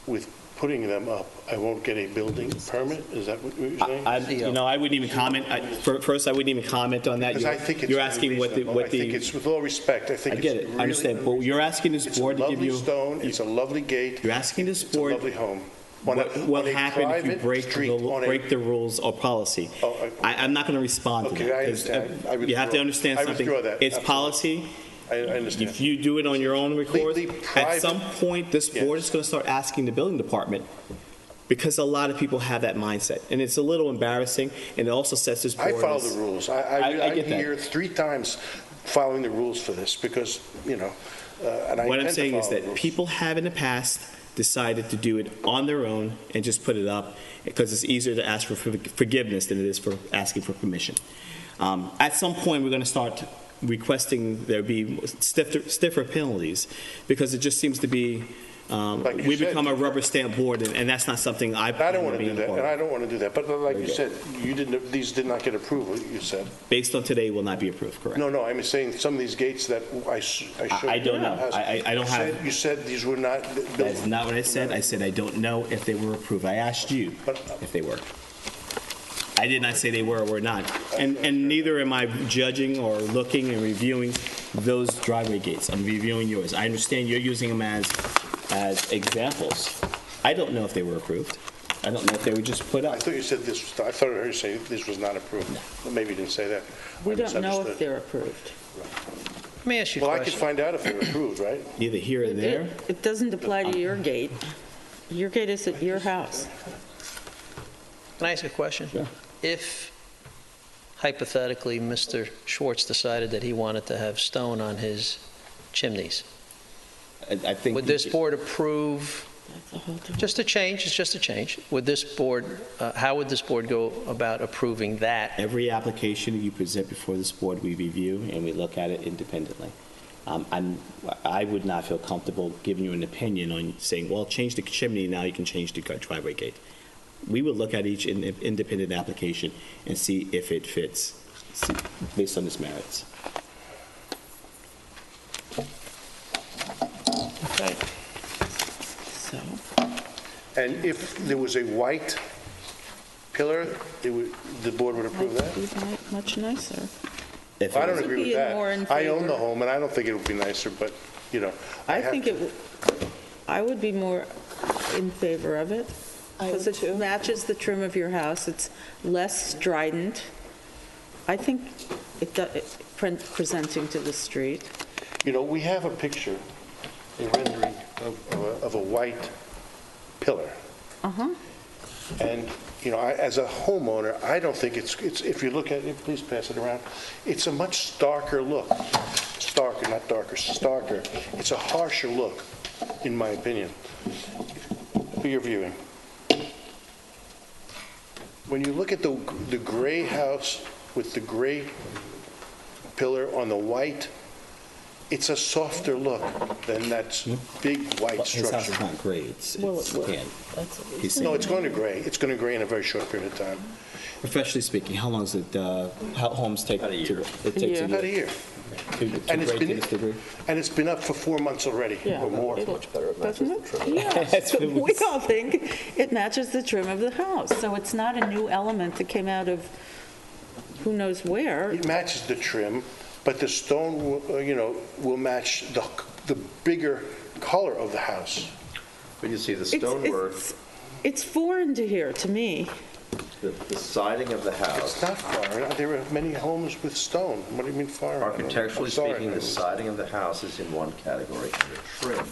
with putting them up, I won't get a building permit? Is that what you're saying? I wouldn't even comment. First, I wouldn't even comment on that. Because I think it's You're asking what unreasonable. I think the, it's, with all respect, I think I it's get it, really I understand. But you're asking this It's a board to give lovely you, stone, it's a lovely gate, you're asking this it's a board, lovely home. On a- what on a happen if you private break street, on a- break the rules or policy? Oh, I'm not going to respond to Okay, that. I 'cause, understand. I You have to withdraw. understand I something. withdraw that, It's absolutely. policy. I understand. If you do it on your own record, Completely at private. some point, this board Yes. is going to start asking the building department, because a lot of people have that mindset. And it's a little embarrassing, and it also sets this board I follow as- the rules. I I'm get that. here 3 times following the rules for this because, and I What I'm intend to saying is follow the that rules. people have in the past decided to do it on their own and just put it up because it's easier to ask for forgiveness than it is for asking for permission. At some point, we're going to start requesting there be stiffer penalties because it just seems to be, Like you we said. become a rubber stamp board, and that's not something I I don't want to be do in that, part and of. I don't want to do that. But like you Very said, these did not get approval, you said. Based on today, will not be approved, correct? No, I'm saying some of these gates that I showed. I don't know. I don't have- You said these were not. That's not what I said. I said I don't know if they were approved. I asked you if they were. I did not say they were or were not. And neither am I judging or looking and reviewing those driveway gates. I'm reviewing yours. I understand you're using them as examples. I don't know if they were approved. I don't know if they were just put I up. thought you said this, I thought I heard you say this was not approved. Well, maybe you didn't say that. We I don't know if misunderstood. they're approved. Let me ask you a Well, I could question. find out if they're approved, right? Either here or there. It doesn't apply to your gate. Your gate is at your house. Can I ask a question? Sure. If hypothetically, Mr. Schwartz decided that he wanted to have stone on his chimneys, I think. would this board approve, That's a whole different. just a change, it's just a change, would this board, how would this board go about approving that? Every application you present before this board, we review and we look at it independently. I would not feel comfortable giving you an opinion on saying, well, change the chimney, now you can change the driveway gate. we would look at each independent application and see if it fits based on its merits. Okay. So, And if there was a white pillar, the board would approve that? might be much nicer. If I it don't was- agree with be more in that. I own favor. the home, and I don't think it would be nicer, but, you know. I have think to- I would be more in favor of it. I Because would it too. matches the trim of your house. It's less strident. I think presenting to the street. You know, we have a picture, a rendering of a white pillar. Uh-huh. And, you know, as a homeowner, I don't think it's, if you look at it, please pass it around, it's a much starker look. Starker, not darker, starker. It's a harsher look, in my opinion, for your viewing. When you look at the gray house with the gray pillar on the white, it's a softer look than that big white Well, his house structure. is not gray, it's Well, it will. tan. He's No, saying, it's going to gray. It's going to gray in a very short period of time. professionally speaking, how long does it, how homes take? About a year. It takes About a year. To And it's grade to been, this degree? and it's been up for 4 months already, or more. Much better. It matches Doesn't the it? trim. Yes, we all think it matches the trim of the house. So it's not a new element that came out of who knows where. It matches the trim, but the stone, will match the bigger color of the house. But you see, the It's- stonework, It's foreign to here, to me. the siding of the It's house, not foreign. There are many homes with stone. What do you mean foreign? architecturally I'm sorry. speaking, the siding of the house is in one category, and the trim,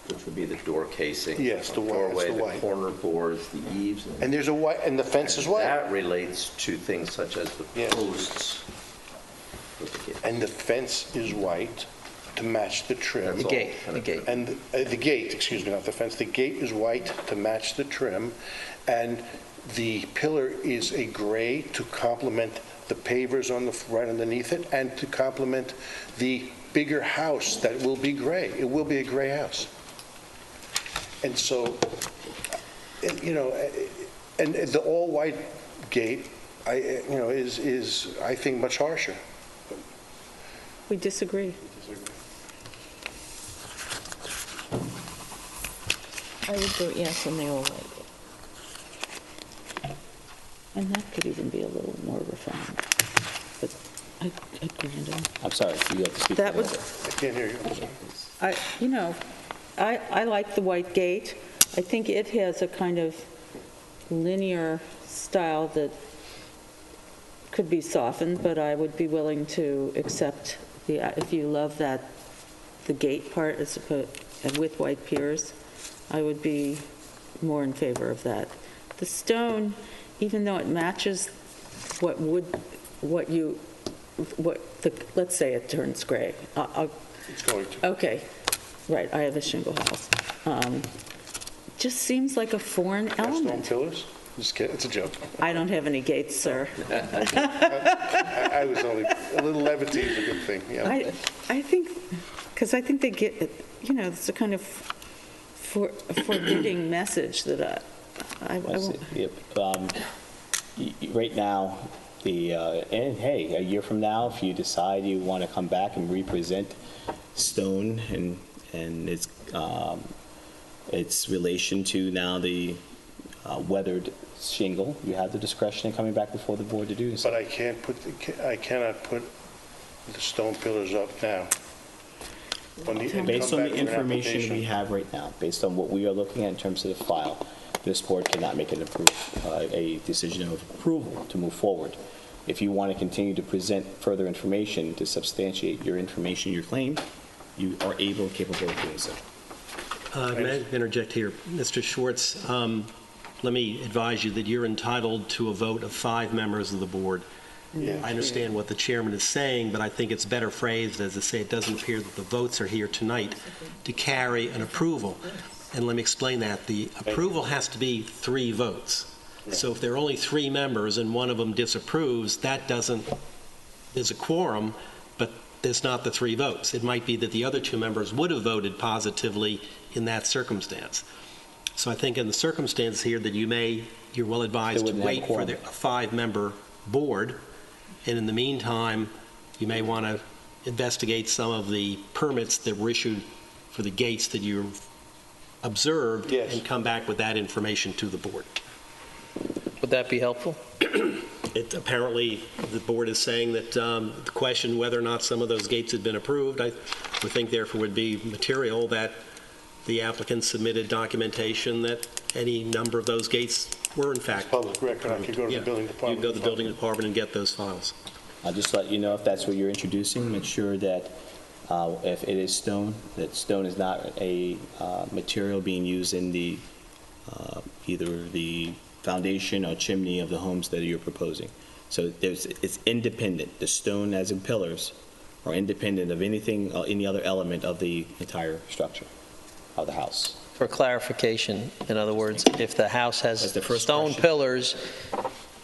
which would be the door casing. Yes, the white, doorway, it's the white. corner boards, the eaves. And there's a white, and the fence is white. That relates to things such as the Yes. posts. with the gate. And the fence is white to match the trim. That's The all. gate, the gate. And the gate, excuse me, not the fence, the gate is white to match the trim, and the pillar is a gray to complement the pavers on the, right underneath it, and to complement the bigger house that will be gray. It will be a gray house. And so, and the all-white gate, is, I think, much harsher. We disagree. I would vote yes on the all white. And that could even be a little more refined. But I'd grant him. I'm sorry, you have to speak. That was, I can't hear you. I'm sorry. I like the white gate. I think it has a kind of linear style that could be softened, but I would be willing to accept if you love the gate part as opposed, and with white piers, I would be more in favor of that. The stone, even though it matches let's say it turns gray. It's going to. Okay, right, I have a shingle house. Just seems like a foreign Stone element. pillars? Just kidding, it's a joke. I don't have any gates, sir. I was only, a little levity is a good thing, yeah. I think, because I think they get, it's a kind of forbidding message that I won't. Yep. Right now, and hey, a year from now, if you decide you want to come back and represent stone and its relation to now the weathered shingle, you have the discretion in coming back before the board to do so. But I cannot put the stone pillars up now. And Based come on back the for an information application. we have right now, based on what we are looking at in terms of the file, this board cannot make a decision of approval to move forward. If you want to continue to present further information to substantiate your information, your claim, you are able and capable of doing so. May I interject here? Mr. Schwartz, let me advise you that you're entitled to a vote of 5 members of the board. Yeah. I understand what the chairman is saying, but I think it's better phrased as to say it doesn't appear that the votes are here tonight to carry an approval. And let me explain that. The approval has to be 3 votes. So if there are only 3 members and one of them disapproves, there's a quorum, but there's not the 3 votes. It might be that the other 2 members would have voted positively in that circumstance. So I think in the circumstance here that you're well advised They to wouldn't have wait a for quorum. the 5-member board, and in the meantime, you may want to investigate some of the permits that were issued for the gates that you observed, Yes. and come back with that information to the board. Would that be helpful? Apparently, the board is saying that the question whether or not some of those gates had been approved, I would think therefore would be material that the applicant submitted documentation that any number of those gates were in fact. Public record, I could go to Yeah. the building department. You go to the building department and get those files. I'll just let you know if that's what you're introducing, make sure that if it is stone, that stone is not a material being used in the, either the foundation or chimney of the homes that you're proposing. So it's independent. The stone, as in pillars, are independent of anything, any other element of the entire structure of the house. For clarification, in other words, if the house has That's the first stone question. pillars,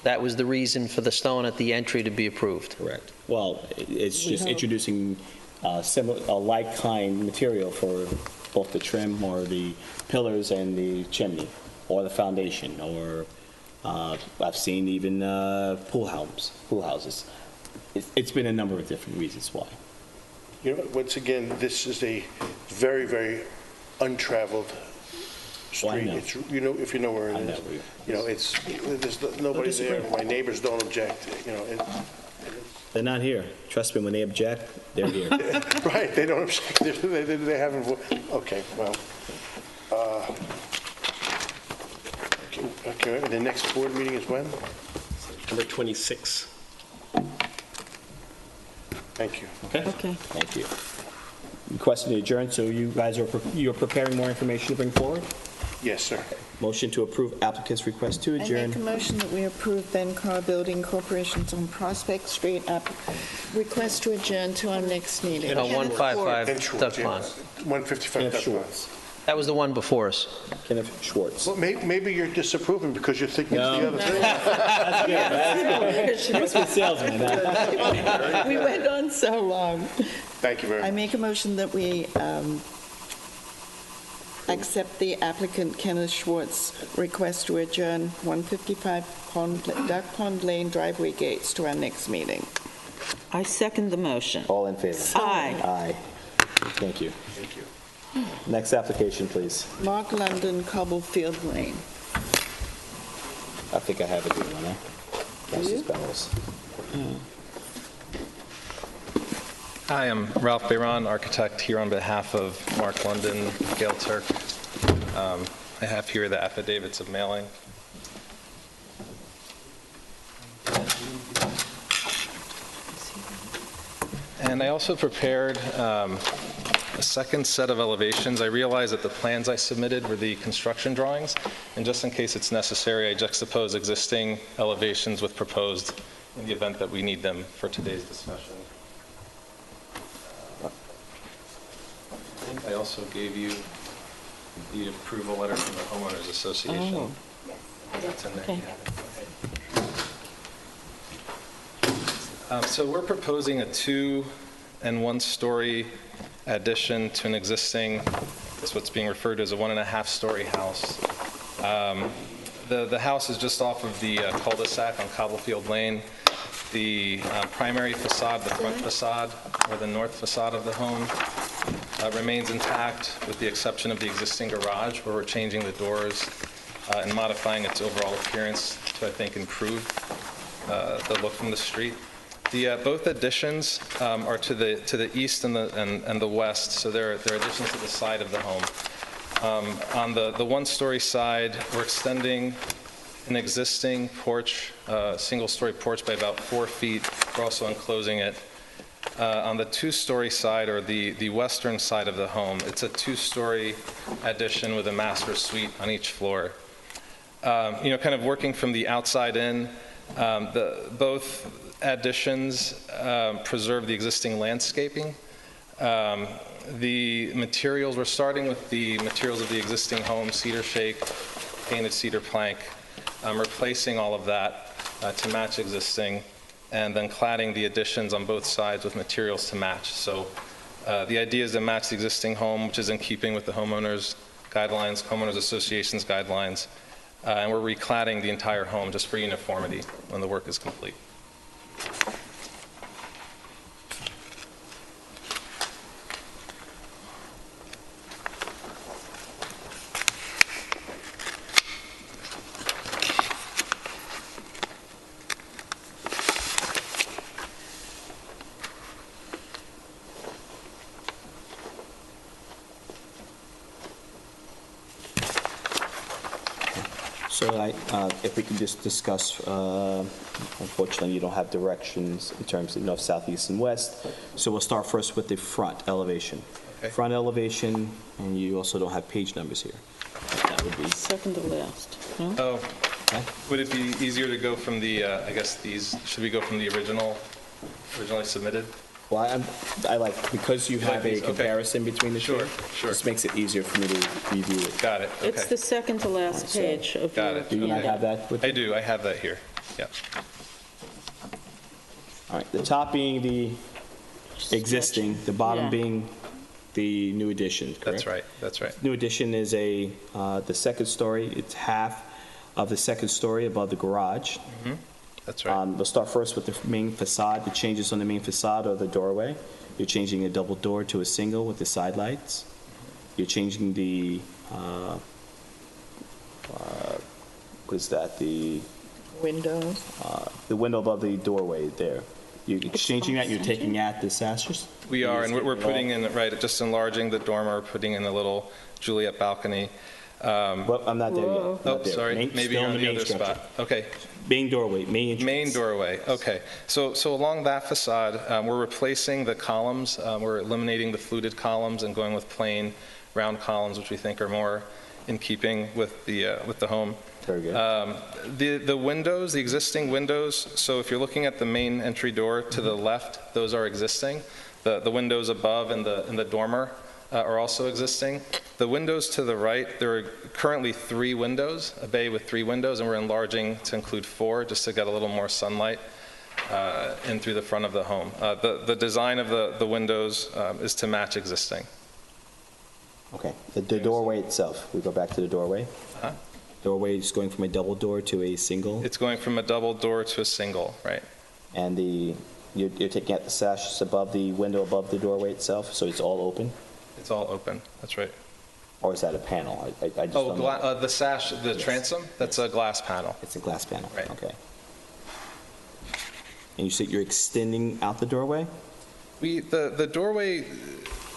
that was the reason for the stone at the entry to be approved? Correct. Well, it's just introducing similar, a like-kind material for both the trim or the pillars and the chimney, or the foundation, or I've seen even pool houses. It's been a number of different reasons why. You know, once again, this is a very, very untraveled Well, I street. know. It's, you know, if you know where it I is. know where You know, it's, nobody's there. My neighbors don't object, you know. They're not here. Trust me, when they object, they're here. Right, they don't object. They haven't, okay, well. Okay, the next board meeting is when? Number 26. Thank you. Okay. Thank you. Requesting to adjourn, so you guys you're preparing more information to bring forward? Yes, sir. Motion to approve applicant's request to I adjourn. make a motion that we approve Ben Carr Building Corporation's on Prospect Street request to adjourn to our next meeting. No, Kenneth 155 Ken Schwartz, Duck yeah. Pond. 155 Kenneth Duck Pond. Schwartz. That was the one before us. Kenneth Schwartz. Well, maybe you're disapproving because you're thinking it's the No. other thing. Must be a salesman, huh? We went on so long. Thank you very I much. make a motion that we accept the applicant Kenneth Schwartz request to adjourn 155 Duck Pond Lane driveway gates to our next meeting. I second the motion. All in favor? Aye. Aye. Thank you. Thank you. Next application, please. Mark London, Cobblefield Lane. I think I have a good one, huh? Mrs. Bellows. Hi, I'm Ralph Bayron, architect here on behalf of Mark London, Gail Turk. I have here the affidavits of mailing. And I also prepared a second set of elevations. I realized that the plans I submitted were the construction drawings, and just in case it's necessary, I juxtapose existing elevations with proposed in the event that we need them for today's discussion. I think I also gave you the approval letter from the homeowners association. Oh. That's in there. Okay. So we're proposing a 2- and 1-story addition to an existing, that's what's being referred to as a 1.5-story house. The house is just off of the cul-de-sac on Cobblefield Lane. The primary facade, the front facade, or the north facade of the home, remains intact with the exception of the existing garage, where we're changing the doors and modifying its overall appearance to, I think, improve the look from the street. Both additions are to the east and the west, so they're additions to the side of the home. On the 1-story side, we're extending an existing porch, single-story porch by about 4 feet. We're also enclosing it. On the 2-story side, or the western side of the home, it's a 2-story addition with a master suite on each floor. Kind of working from the outside in, both additions preserve the existing landscaping. The materials, we're starting with the materials of the existing home, cedar shake, painted cedar plank, replacing all of that to match existing, and then cladding the additions on both sides with materials to match. So the idea is to match the existing home, which is in keeping with the homeowner's guidelines, homeowners associations guidelines, and we're recladding the entire home just for uniformity when the work is complete. So if we can just discuss, unfortunately, you don't have directions in terms of north, south, east, and west. So we'll start first with the front elevation. Okay. Front elevation, and you also don't have page numbers here. That would be, Second to last. No? Oh, okay? would it be easier to go from the, I guess these, should we go from the originally submitted? Well, I like, because you You like have a these? Okay. comparison between the two. Sure, sure. This makes it easier for me to review it. Got it, It's the okay. second to last page of Got your it. Do you not Okay. have that with I you? do, I have that here, yeah. All right, the top being the existing, the bottom Yeah. being the new addition, correct? That's right, that's right. New addition is the second story. It's half of the second story above the garage. That's right. We'll start first with the main facade. The changes on the main facade are the doorway. You're changing a double door to a single with the side lights. You're changing the, what is that, the Windows. window above the doorway there. You're exchanging that, you're taking out the sashes? We are, and we're putting in, right, just enlarging the dormer, putting in a little Juliet balcony. Well, I'm not there yet. Whoa. Not Oh, there. sorry, Main- maybe still in on the main other structure. spot. Okay, Main doorway, main entrance. main doorway, okay. So along that facade, we're replacing the columns. We're eliminating the fluted columns and going with plain round columns, which we think are more in keeping with the home. Very good. The windows, the existing windows, so if you're looking at the main entry door to the left, those are existing. The windows above in the dormer are also existing. The windows to the right, there are currently 3 windows, a bay with 3 windows, and we're enlarging to include 4 just to get a little more sunlight in through the front of the home. The design of the windows is to match existing. Okay, the doorway itself, we go back to the doorway. Uh-huh. Doorway is going from a double door to a single, It's going from a double door to a single, right? and you're taking out the sashes above the window above the doorway itself, so it's all open? It's all open, that's right. Or is that a panel? I just Oh, don't know. the sash, the transom, that's a glass panel. It's a glass panel? Right. Okay. And you said you're extending out the doorway? The doorway,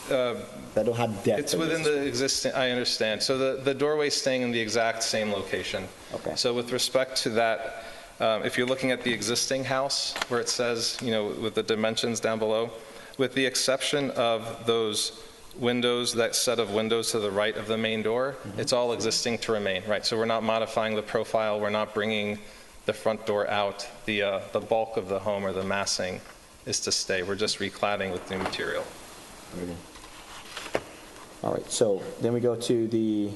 That don't have depth. it's in within this. the existing, I understand. So the doorway's staying in the exact same location. Okay. So with respect to that, if you're looking at the existing house, where it says, with the dimensions down below, with the exception of those windows, that set of windows to the right of the main door, it's all existing to remain, right? So we're not modifying the profile, we're not bringing the front door out. The bulk of the home or the massing is to stay. We're just recladding with new material. Very good. All right, so then we go to the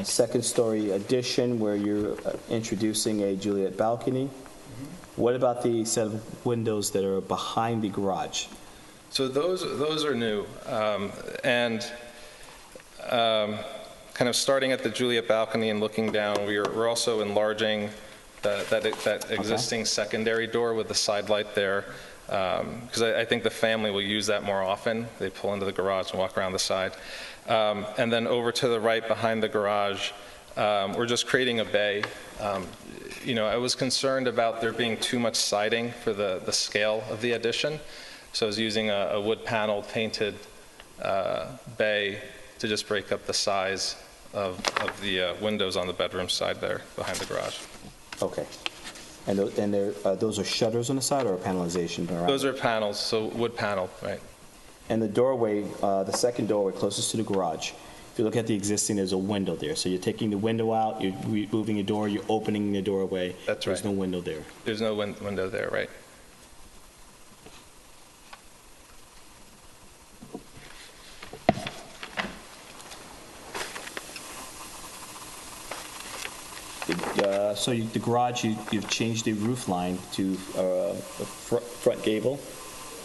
second-story addition where you're introducing a Juliet balcony. What about the set of windows that are behind the garage? So those are new, and kind of starting at the Juliet balcony and looking down, we're also enlarging that existing secondary door with the side light there, because I think the family will use that more often. They pull into the garage and walk around the side. And then over to the right behind the garage, we're just creating a bay. I was concerned about there being too much siding for the scale of the addition. So I was using a wood panel painted bay to just break up the size of the windows on the bedroom side there behind the garage. Okay. And those are shutters on the side or a panelization around? Those are panels, so wood panel, right? And the doorway, the second doorway closest to the garage, if you look at the existing, there's a window there. So you're taking the window out, you're removing a door, you're opening the doorway. That's There's right. no window there. There's no window there, right? The garage, you've changed the roof line to a front gable,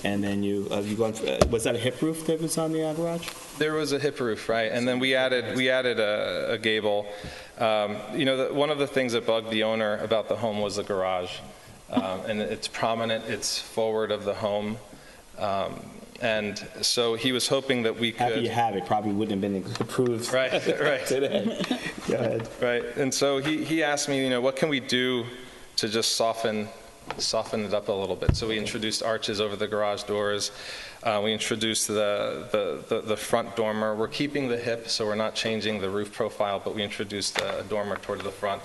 And then you gone, was that a hip roof that was on the garage? There was a hip roof, right? And then we added a gable. One of the things that bugged the owner about the home was the garage. And it's prominent, it's forward of the home. And so he was hoping that we could... Happy you have it, probably wouldn't have been approved right. today. Go ahead. Right, and so he asked me, what can we do to just soften it up a little bit? So we introduced arches over the garage doors. We introduced the front dormer. We're keeping the hip, so we're not changing the roof profile, but we introduced a dormer towards the front,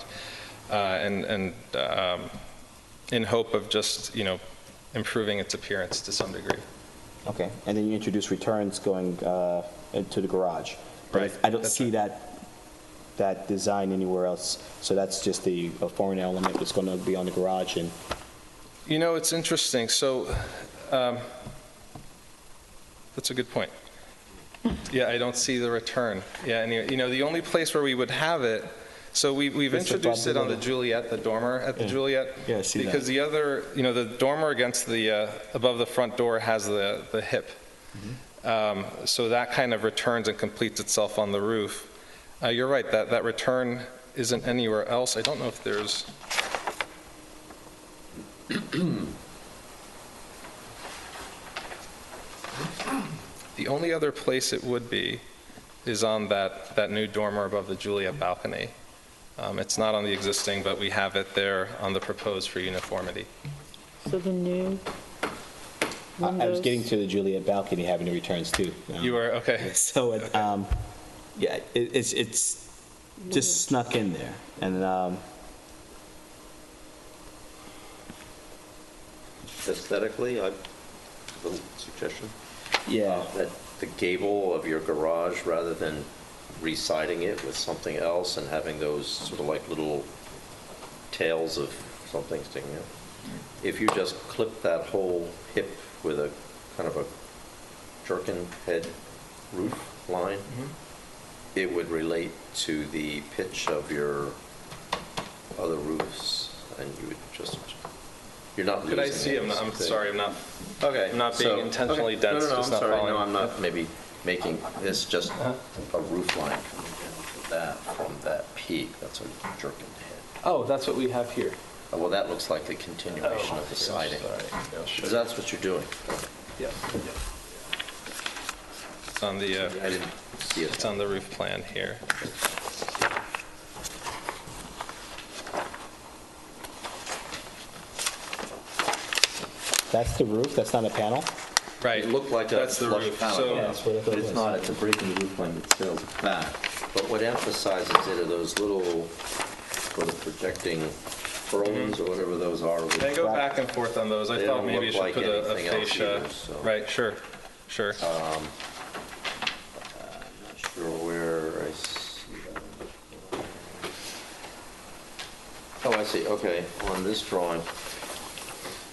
and in hope of just, improving its appearance to some degree. Okay, and then you introduce returns going into the garage. But Right. I don't see that design anywhere else, so that's just a foreign element that's going to be on the garage. And It's interesting. So that's a good point. Yeah, I don't see the return. Yeah, and the only place where we would have it, so we've introduced it on the Juliet, the dormer at the Juliet. Yeah, I see that. Because the other, the dormer against the, above the front door has the hip. So that kind of returns and completes itself on the roof. You're right, that return isn't anywhere else. I don't know if there's... The only other place it would be is on that new dormer above the Juliet balcony. It's not on the existing, but we have it there on the proposed for uniformity. So the new I was windows- getting to the Juliet balcony having the returns too. You are, okay. So, yeah, it's just snuck in there. And Aesthetically, a little suggestion. yeah, That the gable of your garage, rather than residing it with something else and having those sort of like little tails of something sticking out, if you just clip that whole hip with a kind of a jerkin head roof line, it would relate to the pitch of your other roofs, and you would just, you're not losing Could I see? I'm anything. sorry, I'm not Okay. I'm not being intentionally dense, No, just I'm not sorry. following. No, I'm not maybe making this just a roof line coming in that from that peak. That's a jerkin head. Oh, that's what we have here. Oh, well, that looks like the continuation of the siding. Because that's what you're doing. Yeah. It's on the, I didn't see it. it's on the roof plan here. that's the roof, that's not a panel? Right. It looked like a That's the flush roof. panel, So- Yeah, that's what I thought but it it's was. not. It's a break in the roof line that sails back. But what emphasizes it are those little sort of projecting furlings or whatever those are. with They go crack- back and forth on those. I They thought don't maybe you look should put like a anything else fascia. either, so. Right, sure. Not sure where I see that. Oh, I see, okay. On this drawing,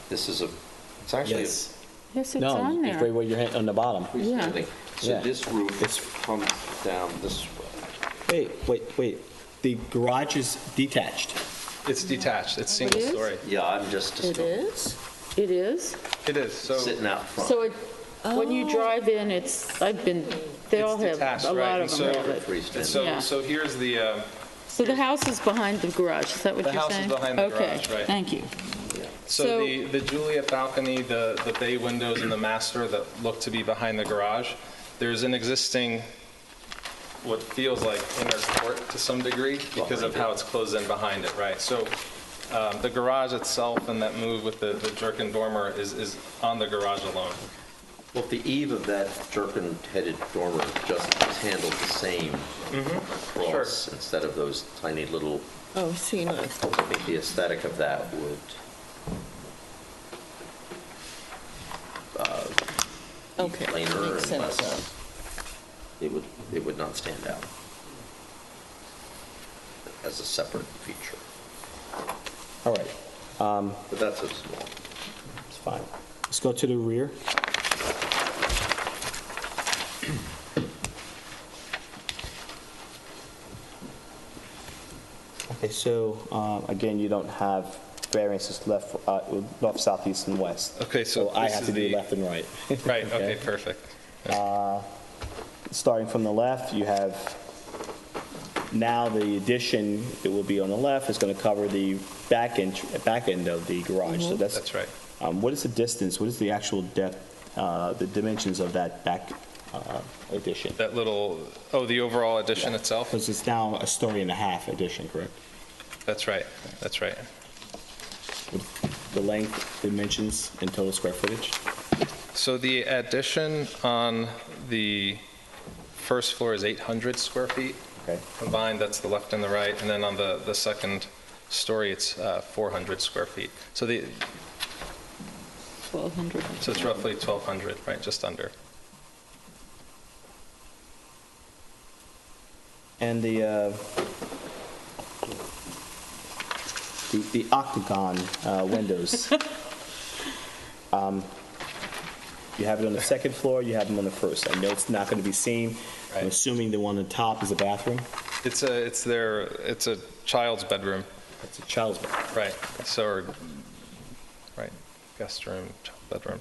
this is it's actually Yes. Yes, it's No, on it's right there. where your hand on the bottom. a freestanding. So Yeah. this roof comes down this way. Wait. The garage is detached. It's detached. It's single is? story. Yeah, I'm just It is? It is? It is. So sitting out front. So when you drive in, they all have, detached, a right, lot of and them so- have it. Freestanding. Yeah. So here's the, So the house is behind the garage, is that what The you're house is saying? behind the Okay, garage, right. thank you. so So- the Juliet balcony, the bay windows and the master that look to be behind the garage, there's an existing, what feels like inner court to some degree because of how it's closed in behind it, right? So the garage itself and that move with the jerkin dormer is on the garage alone. Well, the eave of that jerkin-headed dormer just is handled the same across instead of those tiny little, Oh, see, look. I think the aesthetic of that would Okay, plainer makes and sense. less, it would not stand out as a separate feature. All right, But that's a small. it's fine. Let's go to the rear. Okay, so again, you don't have variance is left, north, south, east, and west. Okay, so I this have is to do the- left and right. Right, okay, perfect. Starting from the left, you have, now the addition that will be on the left is going to cover the back end of the garage. So That's right. what is the distance, what is the actual depth, the dimensions of that back addition? That little, the overall addition itself? Because it's now a story and a half addition, correct? That's right, that's right. The length, dimensions, and total square footage? So the addition on the first floor is 800 square feet. Okay. Combined, that's the left and the right, and then on the second story, it's 400 square feet. So 1,200. so it's roughly 1,200, right, just under. And the octagon windows, you have it on the second floor, you have them on the first. I know it's not going to be seen. I'm Right. assuming the one on top is a bathroom? It's a child's bedroom, It's a child's bedroom. right, right, guest room, child bedroom.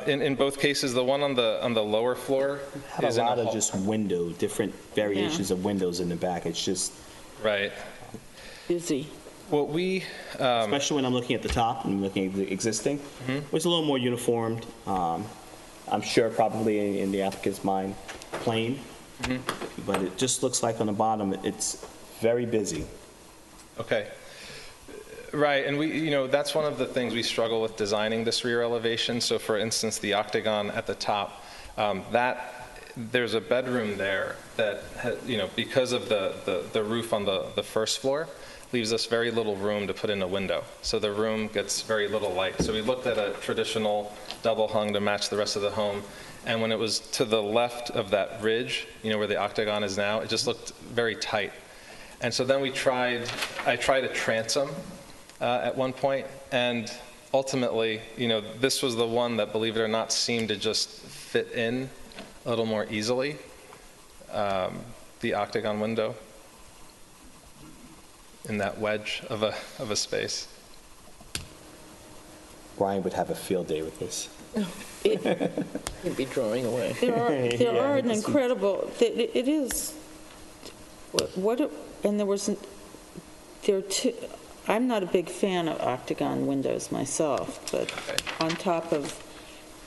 In both cases, the one on the lower floor Have is a in lot of hall- just window, different variations of windows in the back. It's just, Right. Busy. What we, especially when I'm looking at the top and looking at the existing, it's a little more uniformed. I'm sure probably in the applicant's mind, plain, but it just looks like on the bottom, it's very busy. okay. Right, and that's one of the things we struggle with designing this rear elevation. So for instance, the octagon at the top, there's a bedroom there that, because of the roof on the first floor, leaves us very little room to put in a window. So the room gets very little light. So we looked at a traditional double hung to match the rest of the home. And when it was to the left of that ridge, where the octagon is now, it just looked very tight. And so then I tried a transom at one point, and ultimately, this was the one that, believe it or not, seemed to just fit in a little more easily, the octagon window in that wedge of a space. Brian would have a field day with this. You'd be drawing away. There are an incredible, it is, and there are two, I'm not a big fan of octagon windows myself, but on top of,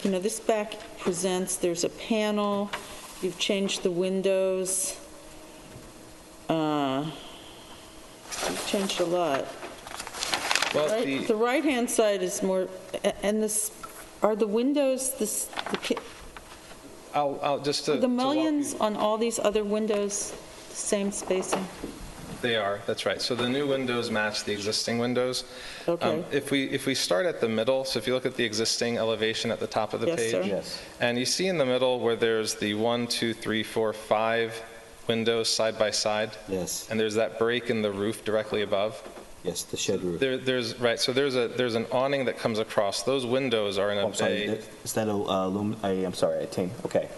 this back presents, there's a panel, you've changed the windows, you've changed a lot. Well, The right-hand side is more, and are the windows, I'll just to are the to walk mullions you- on all these other windows the same spacing? They are, that's right. So the new windows match the existing windows. Okay. If we start at the middle, so if you look at the existing elevation at the top of the Yes, page. sir. Yes. And you see in the middle where there's the 1, 2, 3, 4, 5 windows side by side, Yes, and there's that break in the roof directly above. yes, the shed roof. There's so there's an awning that comes across. Those windows are in Oh, a I'm sorry, bay. is that I'm sorry, a tin, okay.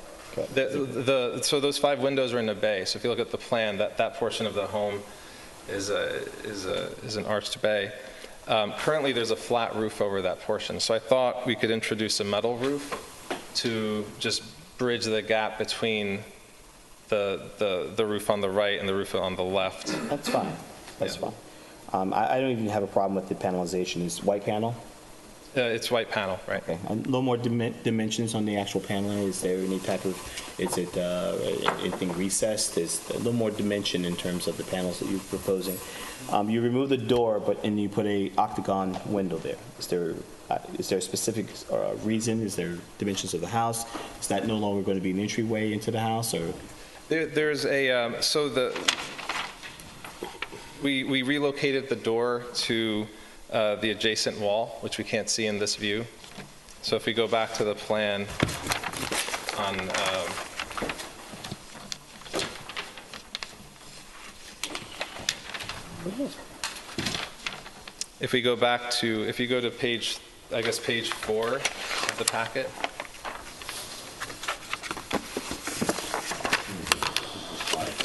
So those 5 windows are in a bay. So if you look at the plan, that portion of the home is an arched bay. Currently, there's a flat roof over that portion. So I thought we could introduce a metal roof to just bridge the gap between the roof on the right and the roof on the left. That's fine, that's fine. I don't even have a problem with the panelization. Is white panel? It's white panel, right? Okay, a little more dimensions on the actual paneling. Is there any type of, is it anything recessed? Is a little more dimension in terms of the panels that you're proposing? You remove the door, and you put a octagon window there. Is there a specific reason? Is there dimensions of the house? Is that no longer going to be an entryway into the house, or? There's a, we relocated the door to the adjacent wall, which we can't see in this view. So if we go back to the plan on, if you go to page 4 of the packet.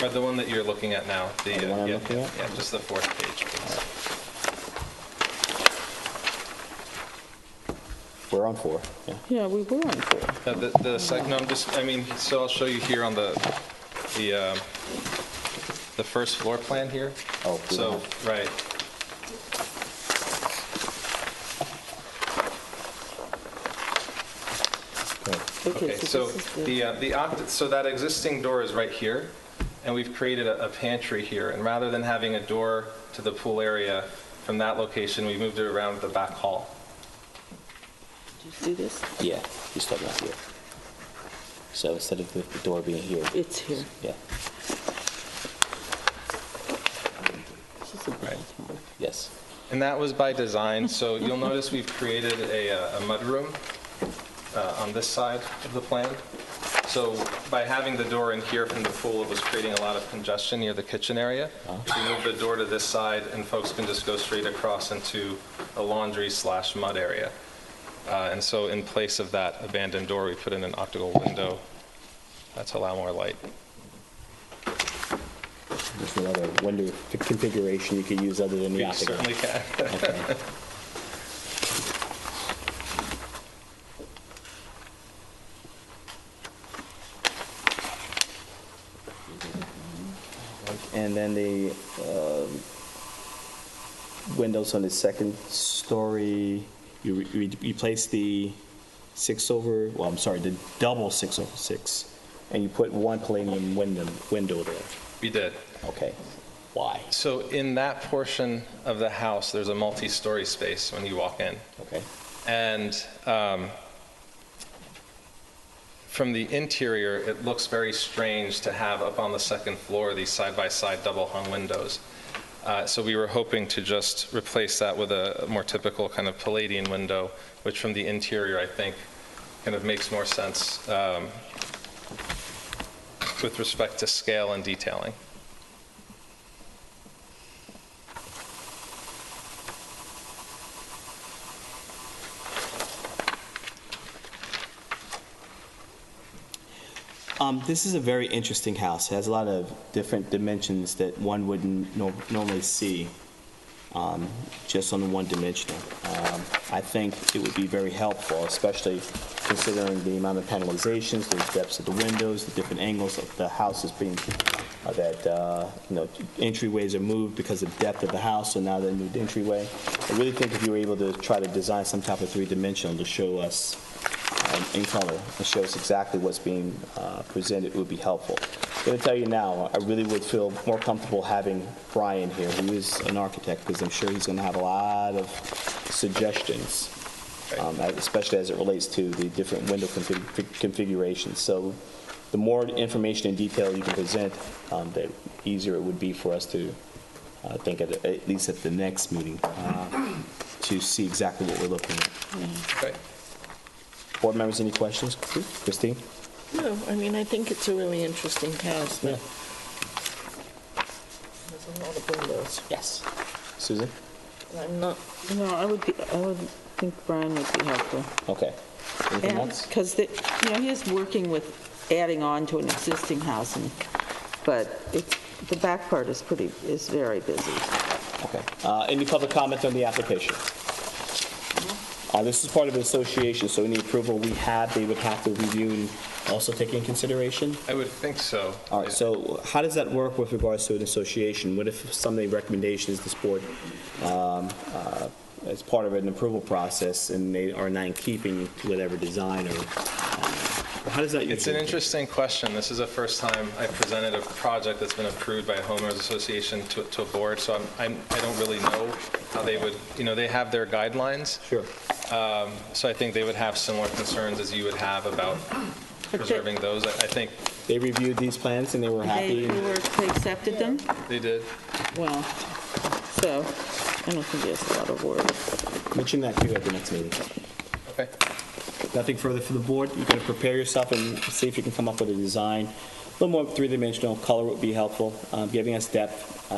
Or the one that you're looking at now. The one I'm looking at? Yeah, just the 4th page, please. We're on 4, yeah. Yeah, we were on 4. So I'll show you here on the first floor plan here. Oh, So, right. Okay, so this is so that existing door is right here, and we've created a pantry here, and rather than having a door to the pool area from that location, we moved it around the back hall. Did you see this? Yeah, he's talking about here. So instead of the door being here, It's here. yeah, This is a bathroom. yes. And that was by design, so you'll notice we've created a mudroom on this side of the plan. So by having the door in here from the pool, it was creating a lot of congestion near the kitchen area. We moved the door to this side, and folks can just go straight across into a laundry/mud area. And so in place of that abandoned door, we put in an optical window to allow more light. There's another window configuration you could use other than the We optical. certainly can. Okay. And then the windows on the second story, you replace the the double 6/6, and you put one palladium window there. We did. Okay. Why? So in that portion of the house, there's a multi-story space when you walk in. Okay. And from the interior, it looks very strange to have up on the second floor these side-by-side double-hung windows. So we were hoping to just replace that with a more typical kind of Palladian window, which from the interior, I think, kind of makes more sense with respect to scale and detailing. This is a very interesting house. It has a lot of different dimensions that one wouldn't normally see just on the one-dimensional. I think it would be very helpful, especially considering the amount of panelizations, the depths of the windows, the different angles of the house is being, entryways are moved because of the depth of the house, so now they moved entryway. I really think if you were able to try to design some type of three-dimensional to show us in color, it shows exactly what's being presented, it would be helpful. I'm going to tell you now, I really would feel more comfortable having Brian here, who is an architect, because I'm sure he's going to have a lot of suggestions, especially as it relates to the different window configurations. So the more information and detail you can present, the easier it would be for us to think at least at the next meeting to see exactly what we're looking at. Okay. Board members, any questions? Christine? No, I mean, I think it's a really interesting house, but there's a lot of windows. Yes. Susan? I'm not, I would think Brian would be helpful. Okay. Anything else? Because, he is working with adding on to an existing house, but the back part is very busy. Okay. Any public comment on the application? This is part of the association, so any approval we have, they would have to review and also take in consideration? I would think so. All right, so how does that work with regards to an association? What if some of the recommendations this board, as part of an approval process, and they are not in keeping to whatever design, or how does that usually It's an interesting question. This is the first time I've presented a project that's been approved by a homeowners association to a board, so I don't really know how they would, they have their guidelines. Sure. So I think they would have similar concerns as you would have about preserving those. I think They reviewed these plans and they were happy? They accepted them? they did. Well, so, I don't think there's a lot of words. Mention that to you at the next meeting. Okay. Nothing further for the board? You're going to prepare yourself and see if you can come up with a design. A little more three-dimensional color would be helpful, giving us depth,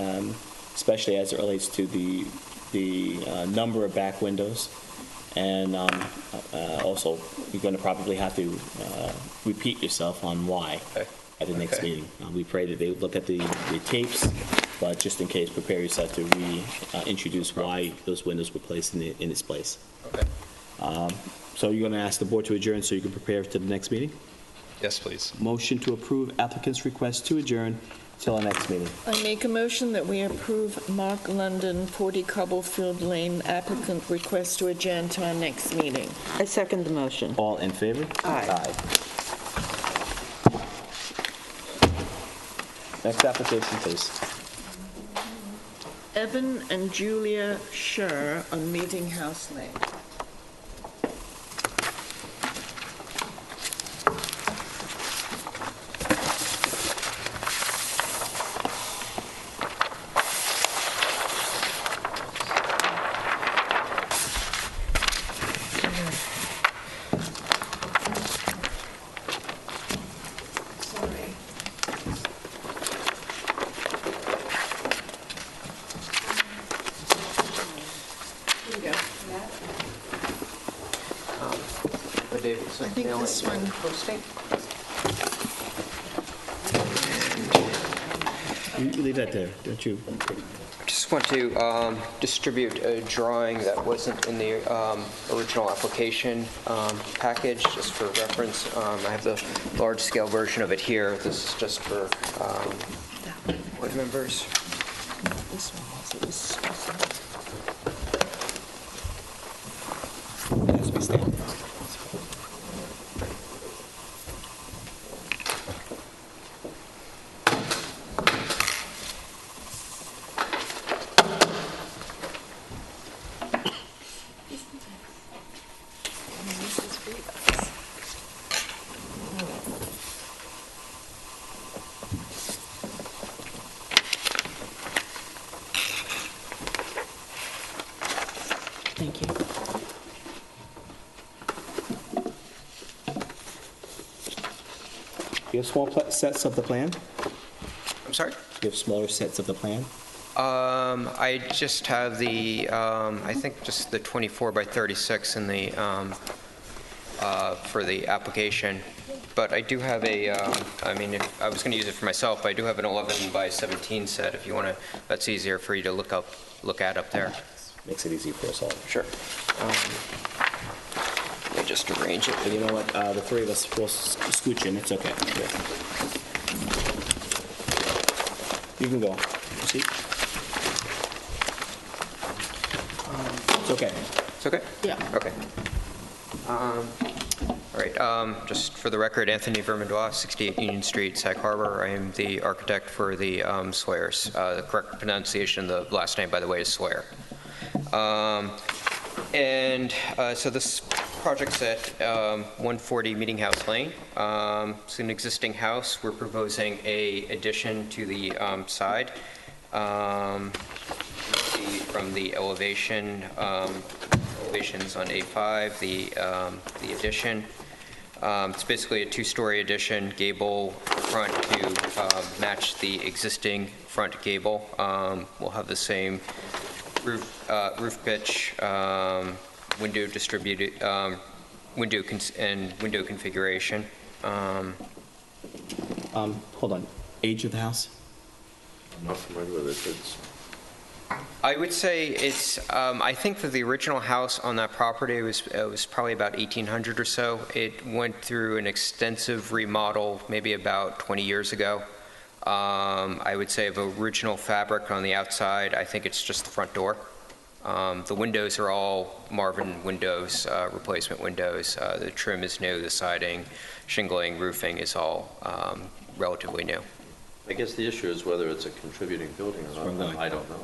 especially as it relates to the number of back windows. And also, you're going to probably have to repeat yourself on why at the next meeting. We pray that they look at the tapes, but just in case, prepare yourself to reintroduce why those windows were placed in its place. Okay. So you're going to ask the board to adjourn so you can prepare to the next meeting? Yes, please. Motion to approve applicant's request to adjourn till our next meeting. I make a motion that we approve Mark London, 40 Cobblefield Lane applicant request to adjourn to our next meeting. I second the motion. All in favor? Aye. Next application, please. Evan and Julia Scher on Meeting House Lane. I think this one. You leave that there, don't you? Just want to distribute a drawing that wasn't in the original application package, just for reference. I have the large-scale version of it here. This is just for board members. This one is. It has to be stamped. Thank you. You have small sets of the plan? I'm sorry? You have smaller sets of the plan? I just have the, I think just the 24 by 36 in the, for the application. But I do have a, I mean, if I was going to use it for myself, but I do have an 11 by 17 set if you want to, that's easier for you to look at up there. Makes it easy for us all. Sure. Let me just arrange it. But you know what, the three of us will scooch in, it's okay. You can go. See? It's okay. It's okay? Yeah. Okay. All right, just for the record, Anthony Vermandois, 68 Union Street, Sag Harbor. I am the architect for the Sawyers. The correct pronunciation of the last name, by the way, is Sawyer. So this project's at 140 Meeting House Lane. It's an existing house. We're proposing a addition to the side. See from the elevations on A5, the addition. It's basically a two-story addition, gable front to match the existing front gable. We'll have the same roof pitch, window distributed, window configuration. Hold on. Age of the house? I'm not familiar with it. I would say it's, I think that the original house on that property was probably about 1800 or so. It went through an extensive remodel maybe about 20 years ago. I would say of original fabric on the outside, I think it's just the front door. The windows are all Marvin windows, replacement windows. The trim is new, the siding, shingling, roofing is all relatively new. I guess the issue is whether it's a contributing building or not. I don't know.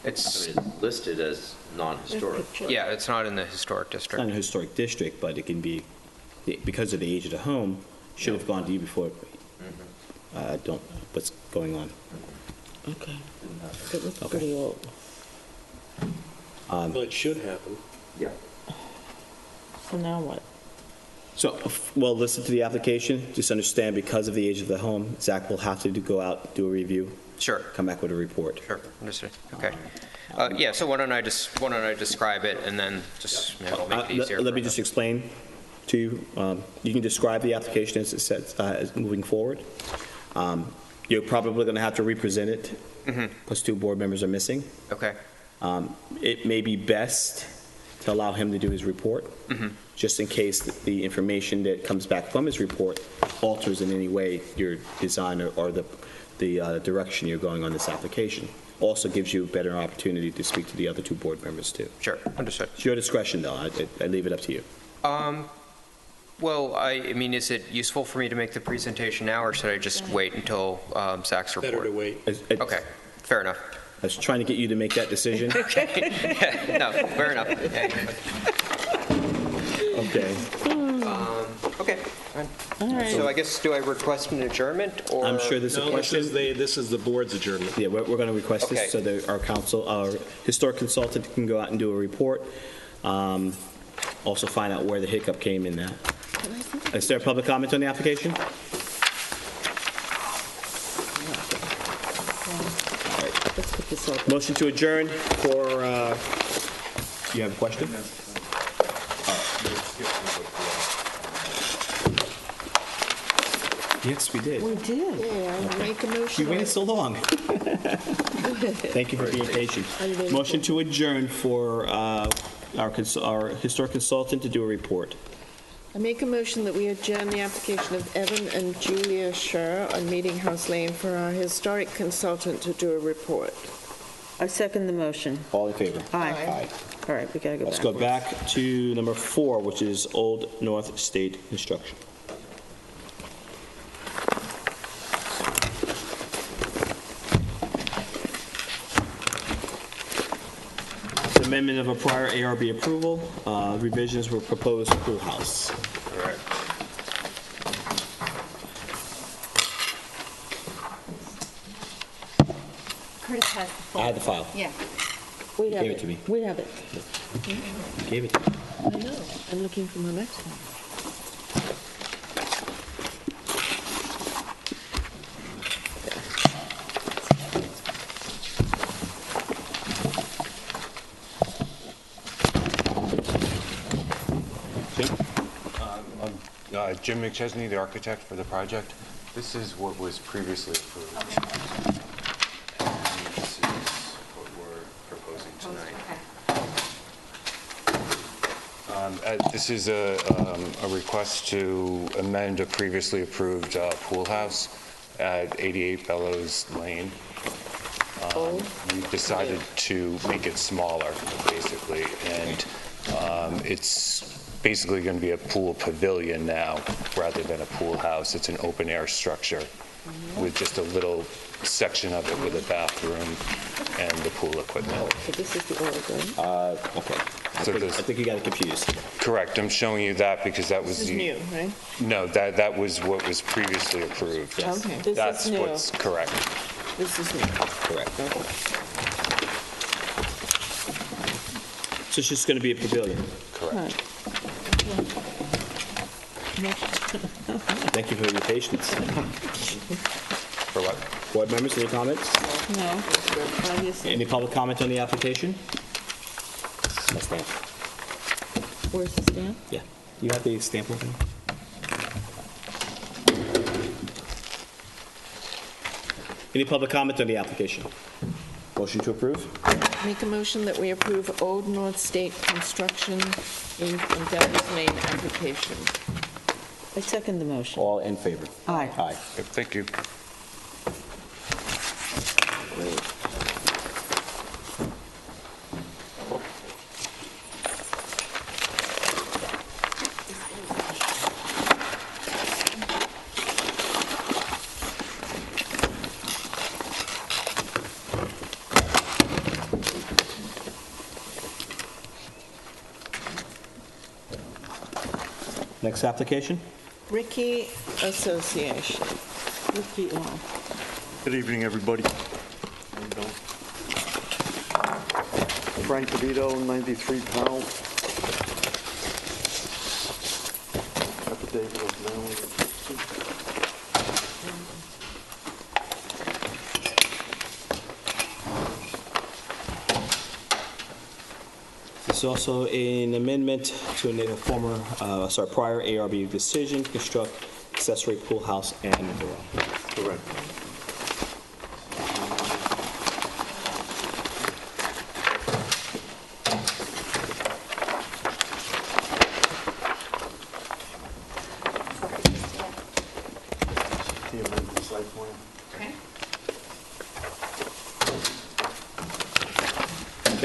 It's listed as non-historic. Yeah, it's not in the historic It's district. not a historic district, but it can be, because of the age of the home, should have gone to you before. I don't know what's going on. Okay. It looks pretty old. Well, it should happen. Yeah. So now what? So, well, listen to the application, just understand because of the age of the home, Zach will have to go out, do a review, Sure. come back with a report. Sure, understood. Okay. Yeah, so why don't I describe it and then just make it easier. Let me just explain to you. You can describe the application as it says, as moving forward. You're probably going to have to represent it, because two board members are missing. Okay. It may be best to allow him to do his report, just in case the information that comes back from his report alters in any way your design or the direction you're going on this application. Also gives you a better opportunity to speak to the other two board members, too. Sure, understood. It's your discretion, though. I leave it up to you. Well, I mean, is it useful for me to make the presentation now, or should I just wait until Zach's report? Better to wait. Okay, fair enough. I was trying to get you to make that decision. Okay, yeah, no, fair enough. Okay. Okay. All right. So I guess, do I request an adjournment, or? I'm sure there's a No, question. this is the board's adjournment. Yeah, we're going to request Okay. this so that our historic consultant can go out and do a report. Also find out where the hiccup came in that. Is there a public comment on the application? Let's put this up. Motion to adjourn for, you have a question? Yes, we did. We did. Yeah, I'll make a You motion. waited so long. Thank you for being patient. Motion to adjourn for our historic consultant to do a report. I make a motion that we adjourn the application of Evan and Julia Scher on Meeting House Lane for our historic consultant to do a report. I second the motion. All in favor? Aye. All right, we gotta go back. Let's go back to number 4, which is Old North State Construction. Amendment of a prior ARB approval. Revisions were proposed pool house. Correct. Curtis has the I full. had the file. Yeah. We have Gave it to me. We have it. You gave it to me. I know, I'm looking for my next one. Jim McChesney, the architect for the project. This is what was previously approved. And this is what we're proposing tonight. This is a request to amend a previously approved pool house at 88 Bellows Lane. We decided to make it smaller, basically, and it's basically going to be a pool pavilion now rather than a pool house. It's an open-air structure with just a little section of it with a bathroom and the pool equipment. So this is the old, right? Okay. So I this- think you got it confused. Correct, I'm showing you that because that was This is the... new, right? No, that was what was previously approved. Okay. This is That's new. what's correct. This is new. Correct. So it's just going to be a pavilion. Correct. Thank you for your patience. For what? Board members, any comments? No, obviously. Any public comment on the application? My stamp. Where's the stamp? Yeah. You have the stamp with me? Any public comment on the application? Motion to approve? Make a motion that we approve Old North State Construction Inc. and Devils Lane application. I second the motion. All in favor? Aye. Aye. Thank you. Next application? Ricky Association. Ricky, Good evening, everybody. Frank DeVito, 93 Powell. Affidavit of mailing. This is also an amendment to a prior ARB decision to construct accessory pool house and garage. Correct.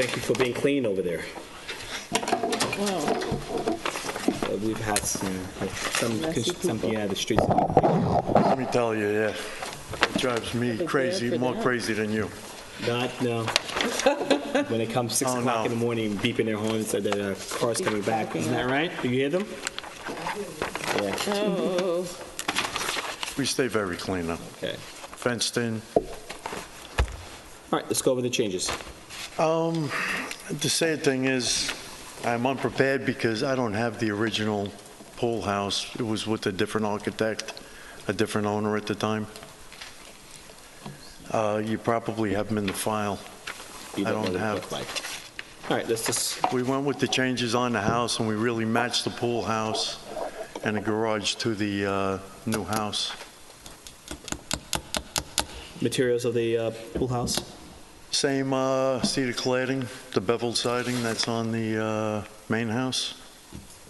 thank you for being clean over there. We've had some, the streets. Let me tell you, yeah, it drives me crazy, more crazy than you. No. When it comes 6 o'clock in the morning, beeping their horns, so that cars coming back. Isn't that right? Do you hear them? Yeah. Oh. We stay very clean now. Okay. Fenced in. All right, let's go over the changes. The sad thing is, I'm unprepared because I don't have the original pool house. It was with a different architect, a different owner at the time. You probably have them in the file. You I don't don't know what have. they look like. All right, let's just. We went with the changes on the house, and we really matched the pool house and the garage to the new house. Materials of the pool house? Same cedar cladding, the beveled siding that's on the main house,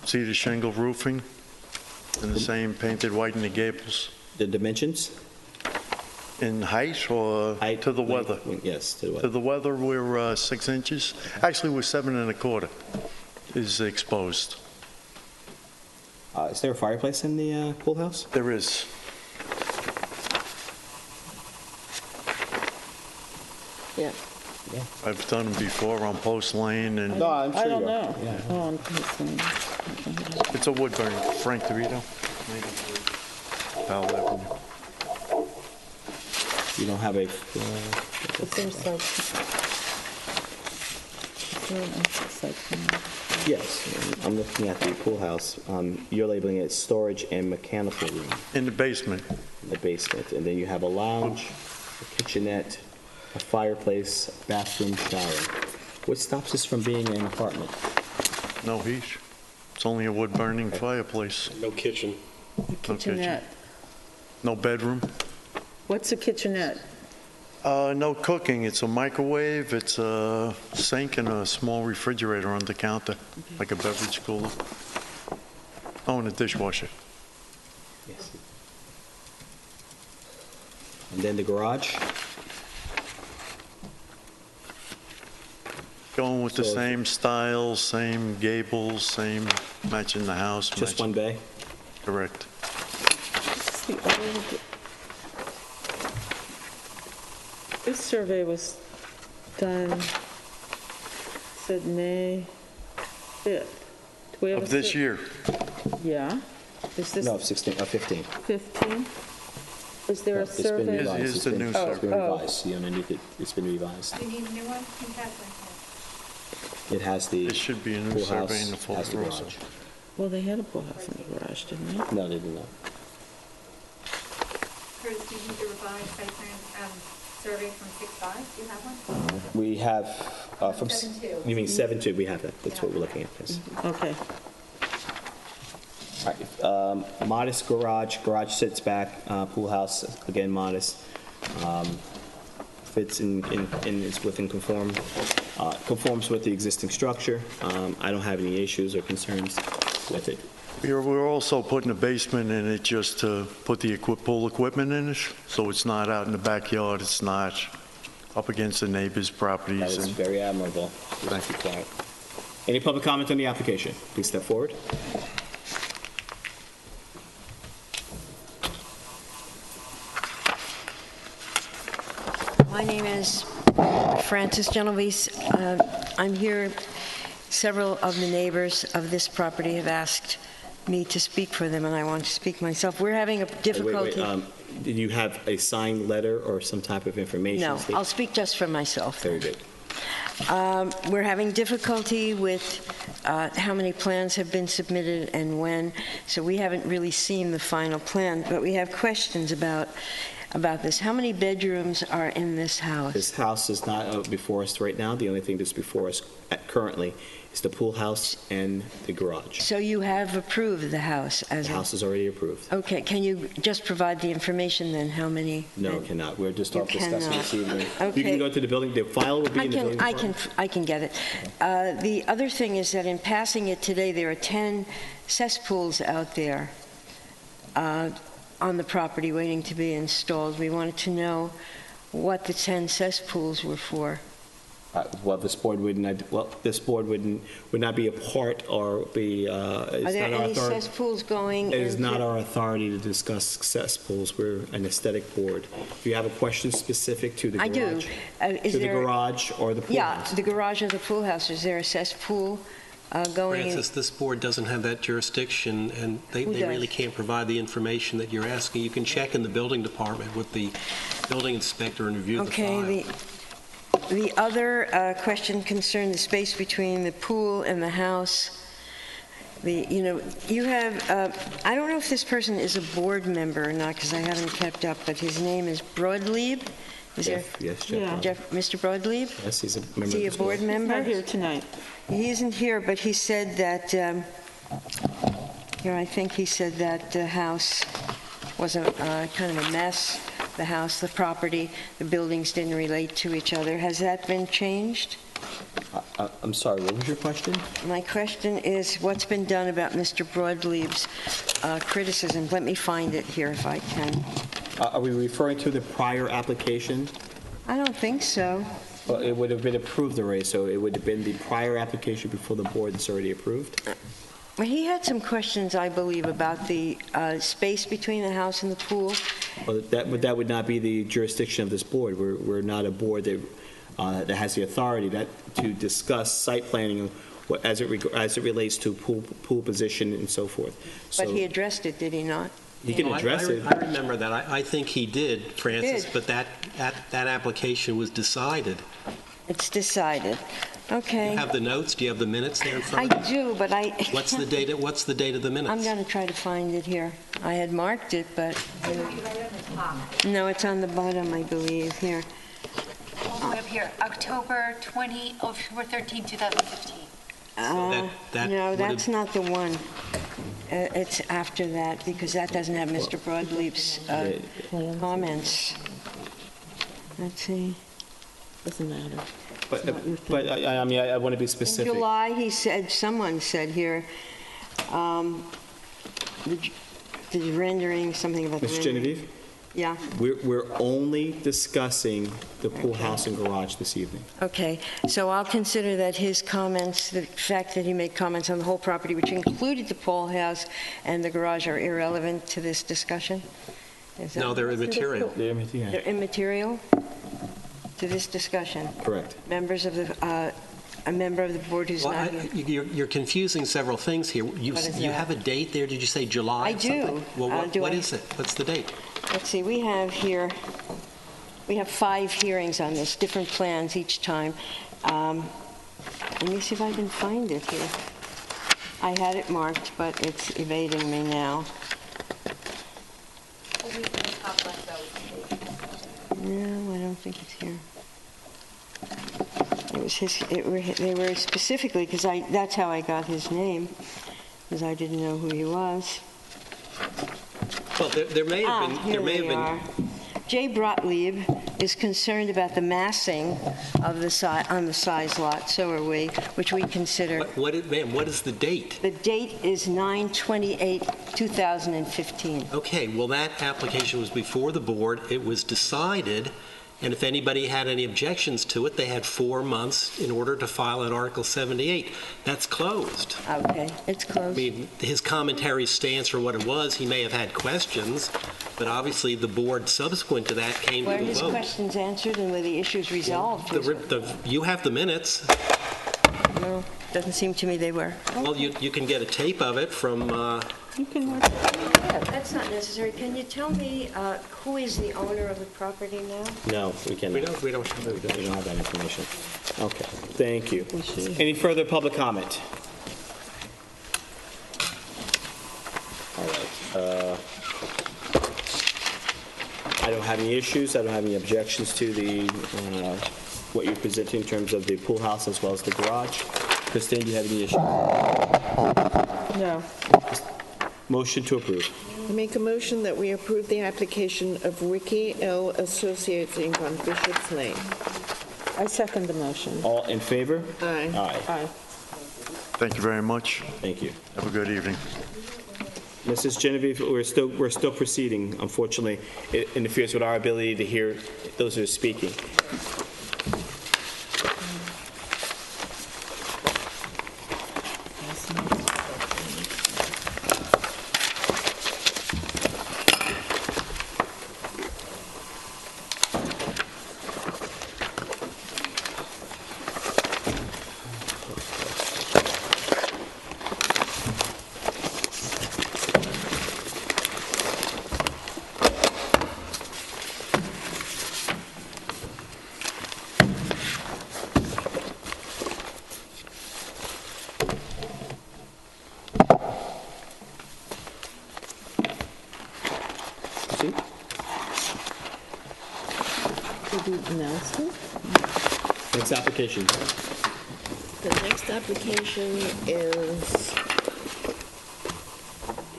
cedar shingle roofing, and the same painted white in the gables. The dimensions? In height or to the weather? Yes, to the weather. To the weather, we're 6 inches. Actually, we're 7 1/4 is exposed. Is there a fireplace in the pool house? There is. Yeah. I've done them before on Post Lane, and No, I'm sure I don't you are. know. Yeah. Oh, I'm concerned. it's a wood burn. Frank DeVito. Powell Avenue. You don't have a. Is there a site? Is there an exit site plan? Yes, I'm looking at the pool house. You're labeling it storage and mechanical room In the basement. in the basement. And then you have a lounge, a kitchenette, a fireplace, bathroom, shower. What stops this from being an apartment? No heat. It's only a wood burning fireplace. No kitchen. No kitchen. Kitchenette. No bedroom. What's a kitchenette? No cooking. It's a microwave, it's a sink, and a small refrigerator on the counter, like a beverage cooler. Oh, and a dishwasher. Yes. And then the garage? Going with the So- same style, same gables, same matching the house. Just one bay? Correct. It's the old. This survey was done, said May 5th. Do we have Of a this year. Yeah. Is this No, 15. 15? Is there a It's been survey? revised. Here's the new It's been survey. revised. See underneath it, it's been revised. You need a new one? It has the There should be a new pool survey house, in the full has the garage. garage. Well, they had a pool house in the garage, didn't they? No, they did not. Curtis, do you need the revised site plan survey from 6.5? Do you have one? We have, from, 7.2. you mean 7.2, we have that, that's what we're looking at, yes. Okay. All right, modest garage sits back, pool house, again, modest. Fits in, is within conforms with the existing structure. I don't have any issues or concerns with it. We're also putting a basement in it just to put the pool equipment in it, so it's not out in the backyard, it's not up against the neighbors' That properties. is And very admirable. Thank you, Clyde. Any public comment on the application? Please step forward. My name is Frances Genovese. I'm here. Several of the neighbors of this property have asked me to speak for them, and I want to speak myself. We're having a difficulty. Wait. Did you have a signed letter or some type of information? No, I'll speak just for myself. Very good. We're having difficulty with how many plans have been submitted and when, so we haven't really seen the final plan, but we have questions about this. How many bedrooms are in this house? This house is not before us right now. The only thing that's before us currently is the pool house and the garage. So you have approved the house as The house is already approved. Okay, can you just provide the information then, how many? No, it cannot. We're just You off discussing this evening. Okay. You can go to the building, the file will be in the building department. I can get it. The other thing is that in passing it today, there are 10 cesspools out there on the property waiting to be installed. We wanted to know what the 10 cesspools were for. Well, this board would not be a part or be, Are it's there not our any authority. cesspools going It is into- not our authority to discuss cesspools. We're an aesthetic board. Do you have a question specific to the garage? I do. Is To the there- garage or the pool Yeah, house? the garage or the pool house. Is there a cesspool going in? Francis, this board doesn't have that jurisdiction, and they Who really does? can't provide the information that you're asking. You can check in the building department with the building inspector and review the file. Okay, the other question concerned the space between the pool and the house. You have, I don't know if this person is a board member or not, because I haven't kept up, but his name is Broadleib? Is there? Yes, Jeff. Mr. Broadleib? Yes, he's a member Is of he a this board member? Not here tonight. He isn't here, but he said that, I think he said that the house was kind of a mess. The house, the property, the buildings didn't relate to each other. Has that been changed? I'm sorry, what was your question? My question is, what's been done about Mr. Broadleib's criticism? Let me find it here if I can. Are we referring to the prior application? I don't think so. Well, it would have been approved already, so it would have been the prior application before the board that's already approved? Well, he had some questions, I believe, about the space between the house and the pool. Well, that would not be the jurisdiction of this board. We're not a board that has the authority to discuss site planning as it relates to pool position and so forth. But So he addressed it, did he not? he can address it. I remember that. I think he did, Francis, Did. but that application was decided. It's decided. Okay. You have the notes? Do you have the minutes there in I front of you? do, but I... What's the date of the minutes? I'm going to try to find it here. I had marked it, but... It would be right on the top. No, it's on the bottom, I believe, here. All the way up here, October 13, 2015. that No, would that's have- not the one. It's after that, because that doesn't have Mr. Broadleib's comments. Let's see. Doesn't matter. But I mean, I want to be In specific. July, he said, someone said here, the rendering, something about the Ms. rendering. Genevieve, Yeah, we're only discussing the pool house and garage this evening. okay. So I'll consider that his comments, the fact that he made comments on the whole property, which included the pool house and the garage, are irrelevant to this discussion? Is that- No, they're immaterial. They're immaterial to this discussion? Correct. Members of the, a member of the board who's Well, not here? you're confusing several things here. You What is you that? have a date there? Did you say July? I or something? do. Well, Do what I? is it? What's the date? Let's see, we have 5 hearings on this, different plans each time. Let me see if I can find it here. I had it marked, but it's evading me now. We'll use the top left, though. No, I don't think it's here. It was they were specifically, because that's how I got his name, because I didn't know who he was. Well, there may have been. Here they are. Jay Broadleib is concerned about the massing of on the size lot, so are we, which we consider. Ma'am, what is the date? The date is 9/28/2015. Okay, well, that application was before the board. It was decided, and if anybody had any objections to it, they had 4 months in order to file an Article 78. That's closed. Okay, it's I closed. mean, his commentary stands for what it was. He may have had questions, but obviously the board subsequent to that came Were to a his vote. questions answered and were the issues resolved? You have the minutes. No, doesn't seem to me they were. Well, you can get a tape of it from, You can work. That's not necessary. Can you tell me who is the owner of the property now? No, we cannot. we don't We don't have that information. Okay, thank you. Any further public comment? All right. I don't have any issues. I don't have any objections to what you're presenting in terms of the pool house as well as the garage. Christine, do you have any issues? No. Motion to approve. I make a motion that we approve the application of Ricky L. Associates Inc. on Bishop's Lane. I second the motion. All in favor? Aye. Aye. Thank you very much. Thank you. Have a good evening. Mrs. Genevieve, we're still proceeding. Unfortunately, it interferes with our ability to hear those who are speaking. we announced it? Next application. The next application is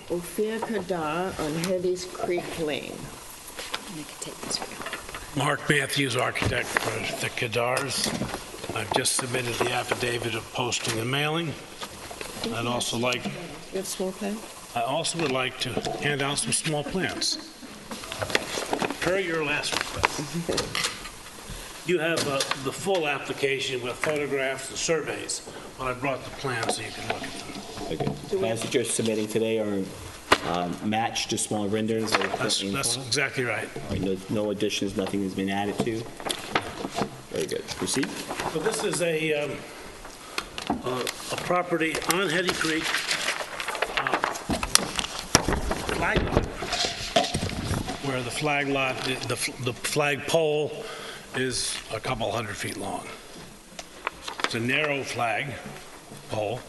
Ophir Kadar on Heddy's Creek Lane. Mark Matthews, architect for the Kadars. I've just submitted the affidavit of posting and mailing. I'd also like, You have small plan? I also would like to hand out some small plans. Per your last request. You have the full application with photographs and surveys, but I brought the plans so you can look at them. Okay. Plans that you're submitting today are matched to small renderings? That's exactly right. All right, no additions, nothing has been added to? Very good. Proceed. So this is a property on Hetty Creek, flag lot, where the flag lot, the flag pole is a couple hundred feet long. It's a narrow flag pole,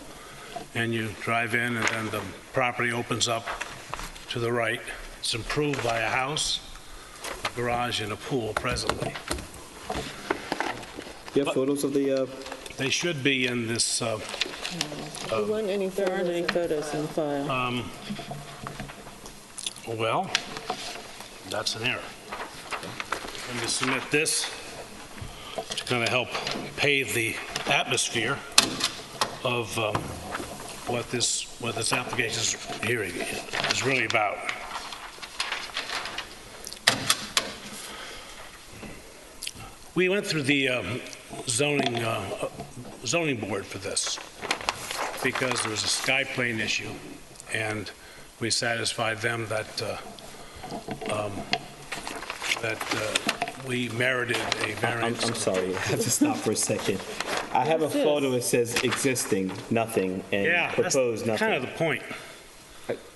and you drive in, and then the property opens up to the right. It's improved by a house, a garage, and a pool presently. Do you have photos of the... They should be in this... There aren't any photos in the file. Well, that's an error. Let me submit this to kind of help pave the atmosphere of what this application hearing is really about. We went through the zoning board for this because there was a sky plane issue, and we satisfied them that we merited a variance. I'm sorry, I have to stop for a second. I have a photo that says existing, nothing, and proposed, nothing. That's kind of the point.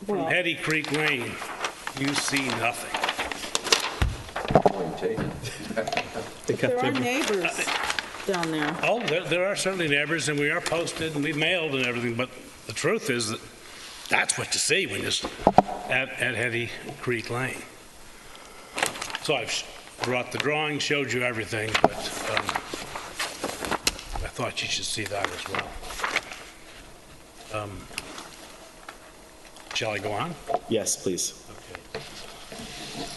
From Hetty Creek Lane, you see nothing. Point taken. There are neighbors down there. Oh, there are certainly neighbors, and we are posted, and we've mailed and everything, but the truth is that that's what you see when you're at Hetty Creek Lane. So I've brought the drawing, showed you everything, but I thought you should see that as well. Shall I go on? Yes, please. Okay.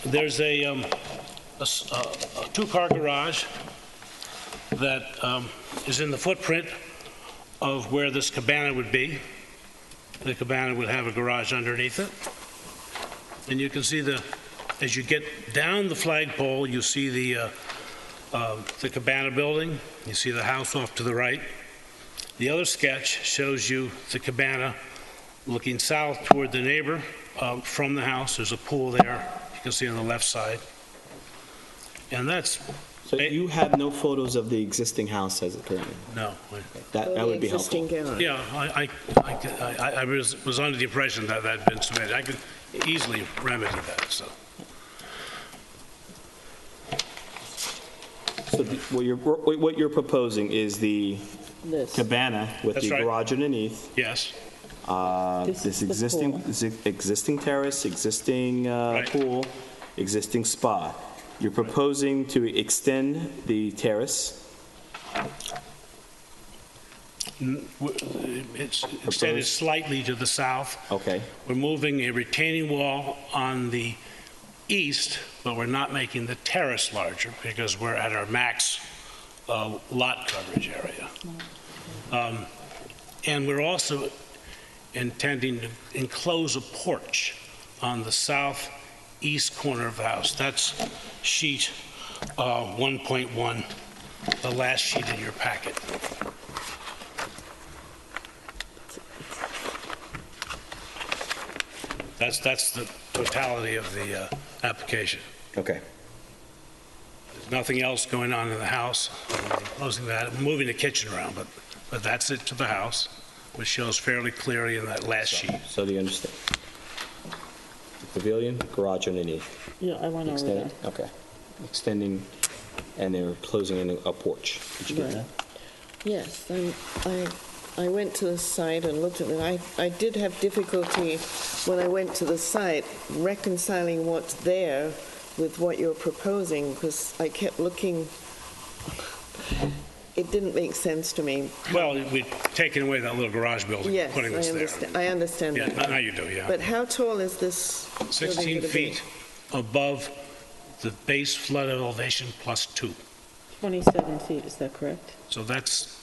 There's a two-car garage that is in the footprint of where this cabana would be. The cabana would have a garage underneath it. And you can see as you get down the flagpole, you see the cabana building. You see the house off to the right. The other sketch shows you the cabana looking south toward the neighbor from the house. There's a pool there. You can see on the left side. And that's... So you have no photos of the existing house as it currently? No. That would be helpful. Yeah, I was under the impression that that had been submitted. I could easily remedy that, so. So what you're proposing is the cabana with That's the right. garage underneath. Yes. This existing terrace, existing pool, existing spa. You're proposing to extend the terrace? It's extended slightly to the south. Okay. We're moving a retaining wall on the east, but we're not making the terrace larger because we're at our max lot coverage area. And we're also intending to enclose a porch on the southeast corner of the house. That's sheet 1.1, the last sheet in your packet. That's the totality of the application. Okay. There's nothing else going on in the house. I'm closing that. I'm moving the kitchen around, but that's it to the house, which shows fairly clearly in that last sheet. So do you understand? The pavilion, garage underneath. Yeah, I went over Extended? there. Okay. Extending, and they're closing in a porch. Did you get that? Yes, I went to the site and looked at it. I did have difficulty when I went to the site reconciling what's there with what you're proposing, because I kept looking, it didn't make sense to me. Well, we've taken away that little garage building, Yes, putting this there. I understand Yeah, that. now you do, yeah. But how tall is this building 16 going to be? feet above the base flood elevation plus 2. 27 feet, is that correct? So that's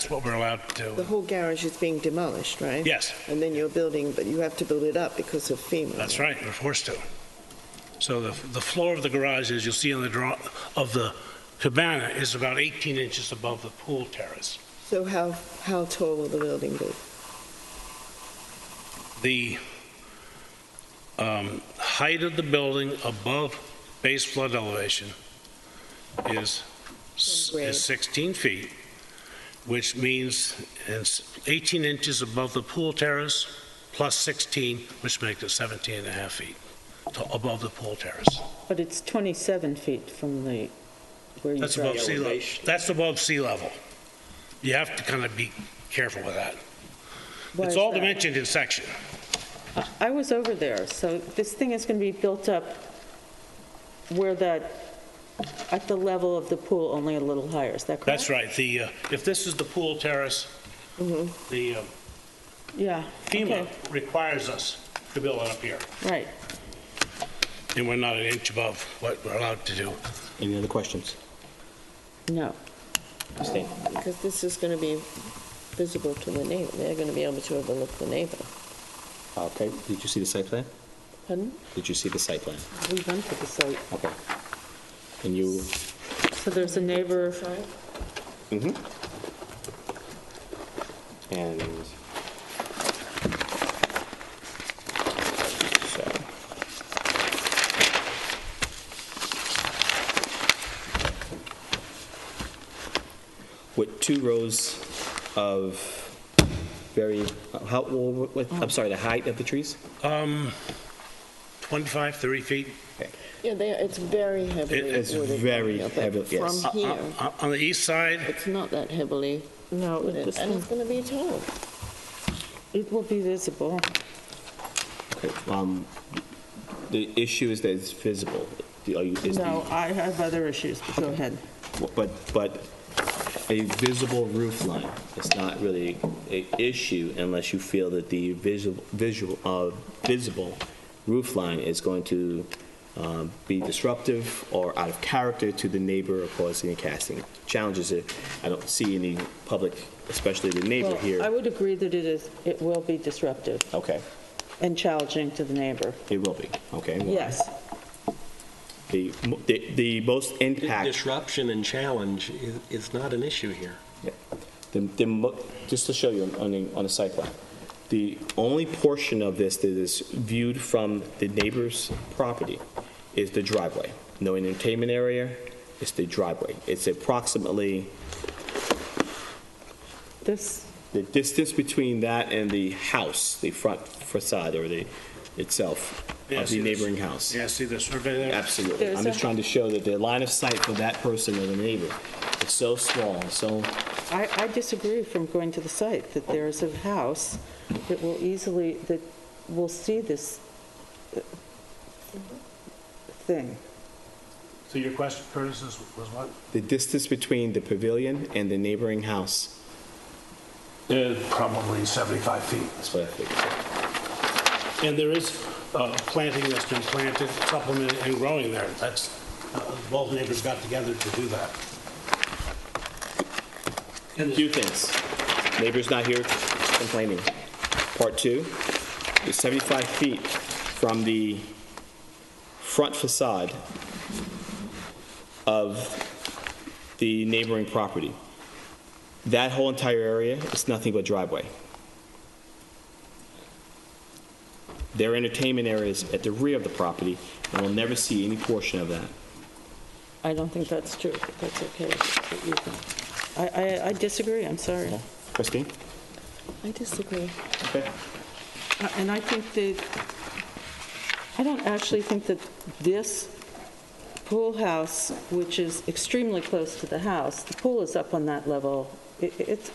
what we're allowed to The do. whole garage is being demolished, right? Yes. And then you're building, but you have to build it up because of FEMA. That's right, we're forced to. So the floor of the garage, as you'll see on the of the cabana, is about 18 inches above the pool terrace. So how tall will the building be? The height of the building above base flood elevation is 16 feet, which means it's 18 inches above the pool terrace, plus 16, which makes it 17 and a half feet above the pool terrace. But it's 27 feet from the, where you That's drive. above sea level. That's above sea level. You have to kind of be careful with that. Why It's is all that? dimensioned in section. I was over there, so this thing is going to be built up where that, at the level of the pool, only a little higher, is that correct? That's right. If this is the pool terrace, the Yeah, FEMA okay, requires us to build it up here, right. and we're not an inch above what we're allowed to do. Any other questions? No. Abstain. Because this is going to be visible to the neighbor. They're going to be able to overlook the neighbor. Okay, did you see the site plan? Pardon? Did you see the site plan? We went to the site. Okay. And you, So there's a neighbor, and so, with 2 rows of very, I'm sorry, the height of the trees? 25, 30 feet. Yeah, it's very heavily It's wooded. very But heavy, yes. From here, On the east side, it's not that heavily no, wooded, this and one, it's going to be tall. it will be visible. Okay, the issue is that it's visible. No, I have other issues, but go ahead. But a visible roof line is not really an issue unless you feel that the visible roof line is going to be disruptive or out of character to the neighbor or causing casting challenges. I don't see any public, especially the neighbor Well, here. I would agree that it will be disruptive Okay, and challenging to the neighbor. it will be, okay. Well, Yes. The most impact. Disruption and challenge is not an issue here. Yeah. Just to show you on the site plan, the only portion of this that is viewed from the neighbor's property is the driveway. No entertainment area, it's the driveway. It's approximately the distance between that and the house, the front facade or itself Yeah, of see the this? neighboring house. Yeah, see the survey there? Absolutely. I'm just trying to show that the line of sight for that person or the neighbor is so small, so I disagree from going to the site, that there is a house that will see this thing. So your question, Curtis, was what? the distance between the pavilion and the neighboring house. Probably 75 feet. That's what I figured. And there is planting that's been planted, supplemented, and growing there. That's, both neighbors got together to do that. A few things. Neighbor's not here complaining. Part 2 is 75 feet from the front facade of the neighboring property. That whole entire area is nothing but driveway. There are entertainment areas at the rear of the property, and we'll never see any portion of that. I don't think that's true, but that's okay. That's what you think. I disagree, I'm sorry. Christine? I disagree. Okay. And I think I don't actually think that this pool house, which is extremely close to the house, the pool is up on that level. It's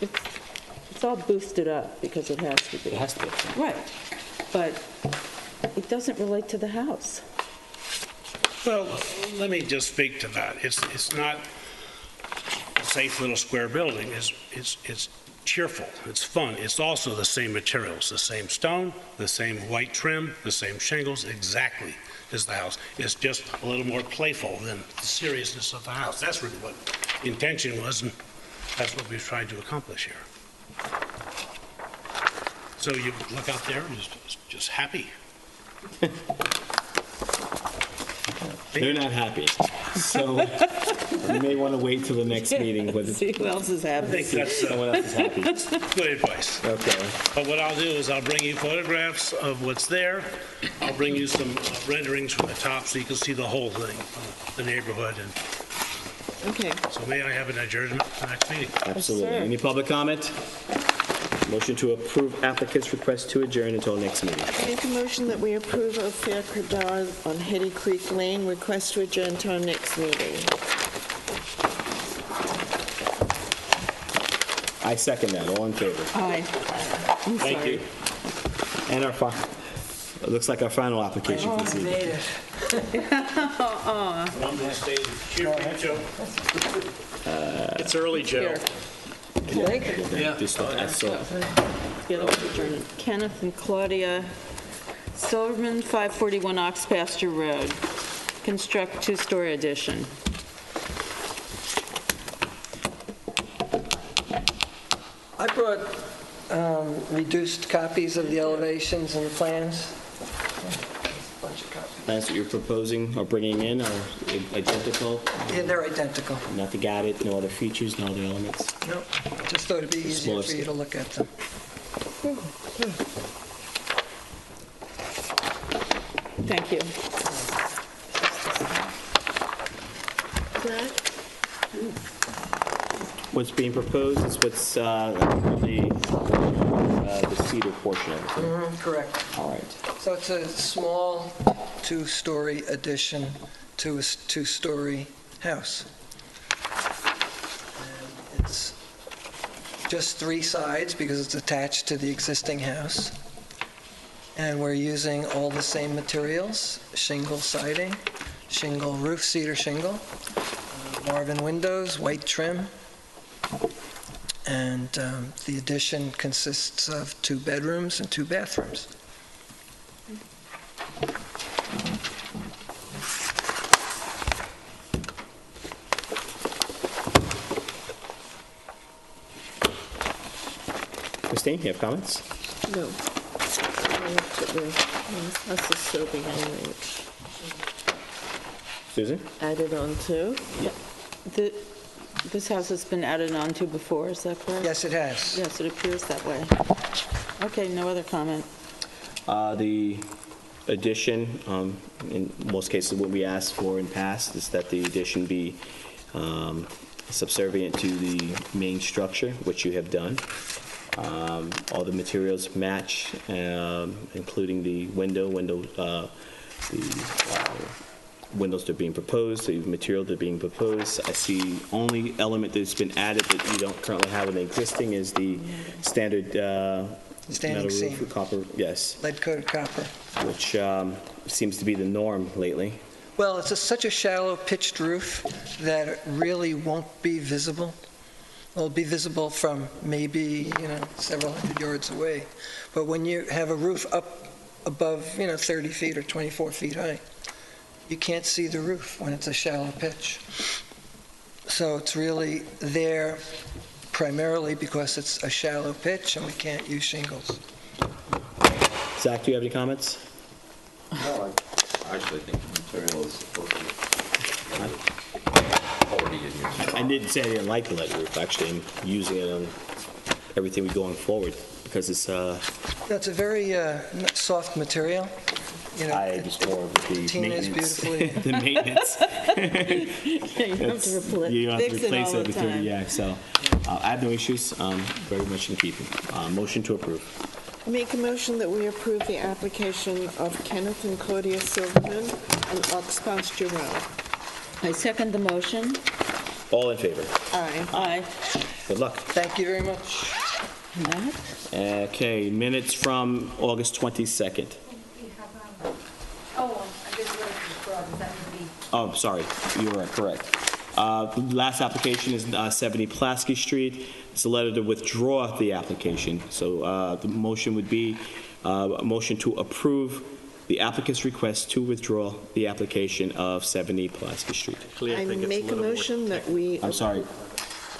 all boosted up because it has to be. It has to be. Right. But it doesn't relate to the house. Well, let me just speak to that. It's not a safe little square building. It's cheerful, it's fun. It's also the same materials, the same stone, the same white trim, the same shingles, exactly as the house. It's just a little more playful than the seriousness of the house. That's really what the intention was, and that's what we've tried to accomplish here. So you look out there and just happy. They're not happy. So you may want to wait till the next meeting with See who else is I happy. think that's someone else is happy. good advice. Okay. But what I'll do is I'll bring you photographs of what's there. I'll bring you some renderings from the top so you can see the whole thing, the neighborhood. And Okay. so may I have an adjournment for the next meeting? Absolutely. sir. Any public comment? Motion to approve applicant's request to adjourn until next meeting. Make a motion that we approve Ophir Credar on Hetty Creek Lane, request to adjourn to our next meeting. I second that. All in favor? Aye. I'm Thank sorry. you. And it looks like our final application for this evening. I'm going to stay here for you, Joe. It's early, Joe. Yeah. Just, I saw. Kenneth and Claudia Silverman, 541 Ox Pasture Road. Construct two-story addition. I brought reduced copies of the elevations and the plans. Bunch of copies. Plans that you're proposing or bringing in are identical? Yeah, they're identical. Nothing added, no other features, no other elements? No, just thought it'd be easier for you to look at them. Thank you. What's being proposed is what's the cedar portion of it. Correct. All right. So it's a small two-story addition to a two-story house. And it's just three sides because it's attached to the existing house. And we're using all the same materials, shingle siding, shingle roof, cedar shingle, Marvin windows, white trim. And the addition consists of 2 bedrooms and 2 bathrooms. Christine, you have comments? No. That's the Sylvie anyway. Susan? Added on to. This house has been added on to before, is that correct? Yes, it has. Yes, it appears that way. Okay, no other comment. The addition, in most cases, what we asked for in past is that the addition be subservient to the main structure, which you have done. All the materials match, including the windows that are being proposed, the material that are being proposed. I see only element that's been added that you don't currently have in the existing is the standard Standing metal seam. roof with copper, yes, Lead-coated copper. which seems to be the norm lately. Well, it's such a shallow pitched roof that it really won't be visible. It'll be visible from maybe, several hundred yards away. But when you have a roof up above, 30 feet or 24 feet high, you can't see the roof when it's a shallow pitch. So it's really there primarily because it's a shallow pitch and we can't use shingles. Zach, do you have any comments? No, I actually think the material is appropriate. Already in use. I didn't say I didn't like the lead roof. Actually, I'm using it on everything we're going forward because it's It's a very soft material. I just more of the Tina's maintenance. beautifully. The maintenance. You have to You don't have to fix it replace all the every 30, time. yeah. So I have no issues. Very much in keeping. Motion to approve. Make a motion that we approve the application of Kenneth and Claudia Silverman on Ox Pasture Road. I second the motion. All in favor? Aye. Aye. Good luck. Thank you very much. Okay, minutes from August 22nd. I just wrote it for, does that need to be Oh, sorry, you are correct. The last application is 70 Pulaski Street. It's a letter to withdraw the application. So the motion would be a motion to approve the applicant's request to withdraw the application of 70 Pulaski Street. I make a motion that we... I'm sorry.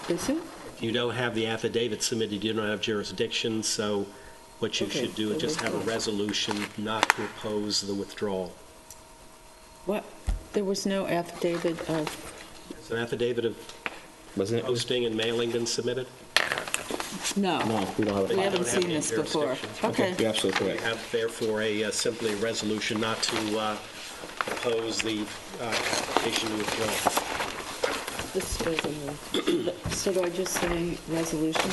Is it? You don't have the affidavit submitted, you don't have jurisdiction, so what you should do is just have a resolution not to oppose the withdrawal. What? There was no affidavit of... Is an affidavit of posting and mailing been submitted? No. No, we don't have it. We haven't seen this before. Okay. You're absolutely We correct. have therefore simply a resolution not to oppose the application to withdraw. This doesn't... So do I just say resolution?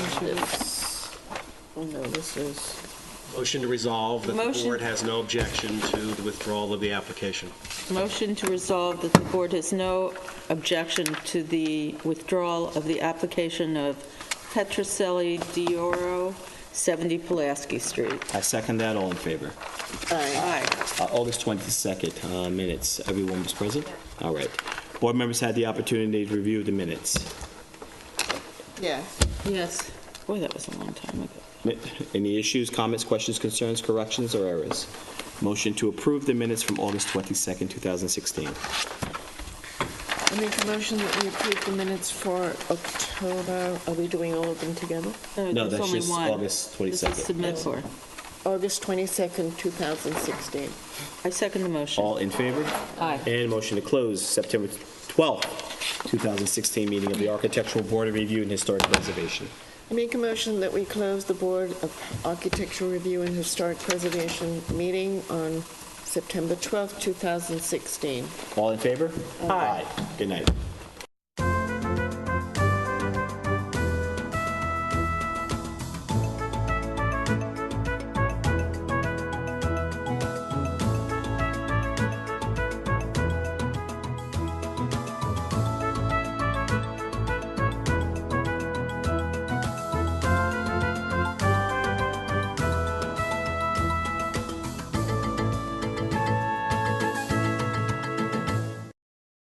Oh, no, this is... Motion to resolve that the Motion. board has no objection to the withdrawal of the application. Motion to resolve that the board has no objection to the withdrawal of the application of Petrocelli Dioro, 70 Pulaski Street. I second that. All in favor? Aye. August 22nd minutes. Everyone was present? All right. Board members had the opportunity to review the minutes. Yes. Yes. Boy, that was a long time ago. Any issues, comments, questions, concerns, corrections, or errors? Motion to approve the minutes from August 22nd, 2016. I make a motion that we approve the minutes for October... Are we doing all of them together? No, there's that's only just one. August This 22nd. is submit for. August 22nd, 2016. I second the motion. All in favor? Aye. And motion to close September 12th, 2016 meeting of the Architectural Board of Review and Historic Preservation. I make a motion that we close the Board of Architectural Review and Historic Preservation meeting on September 12th, 2016. All in favor? Aye. Good night.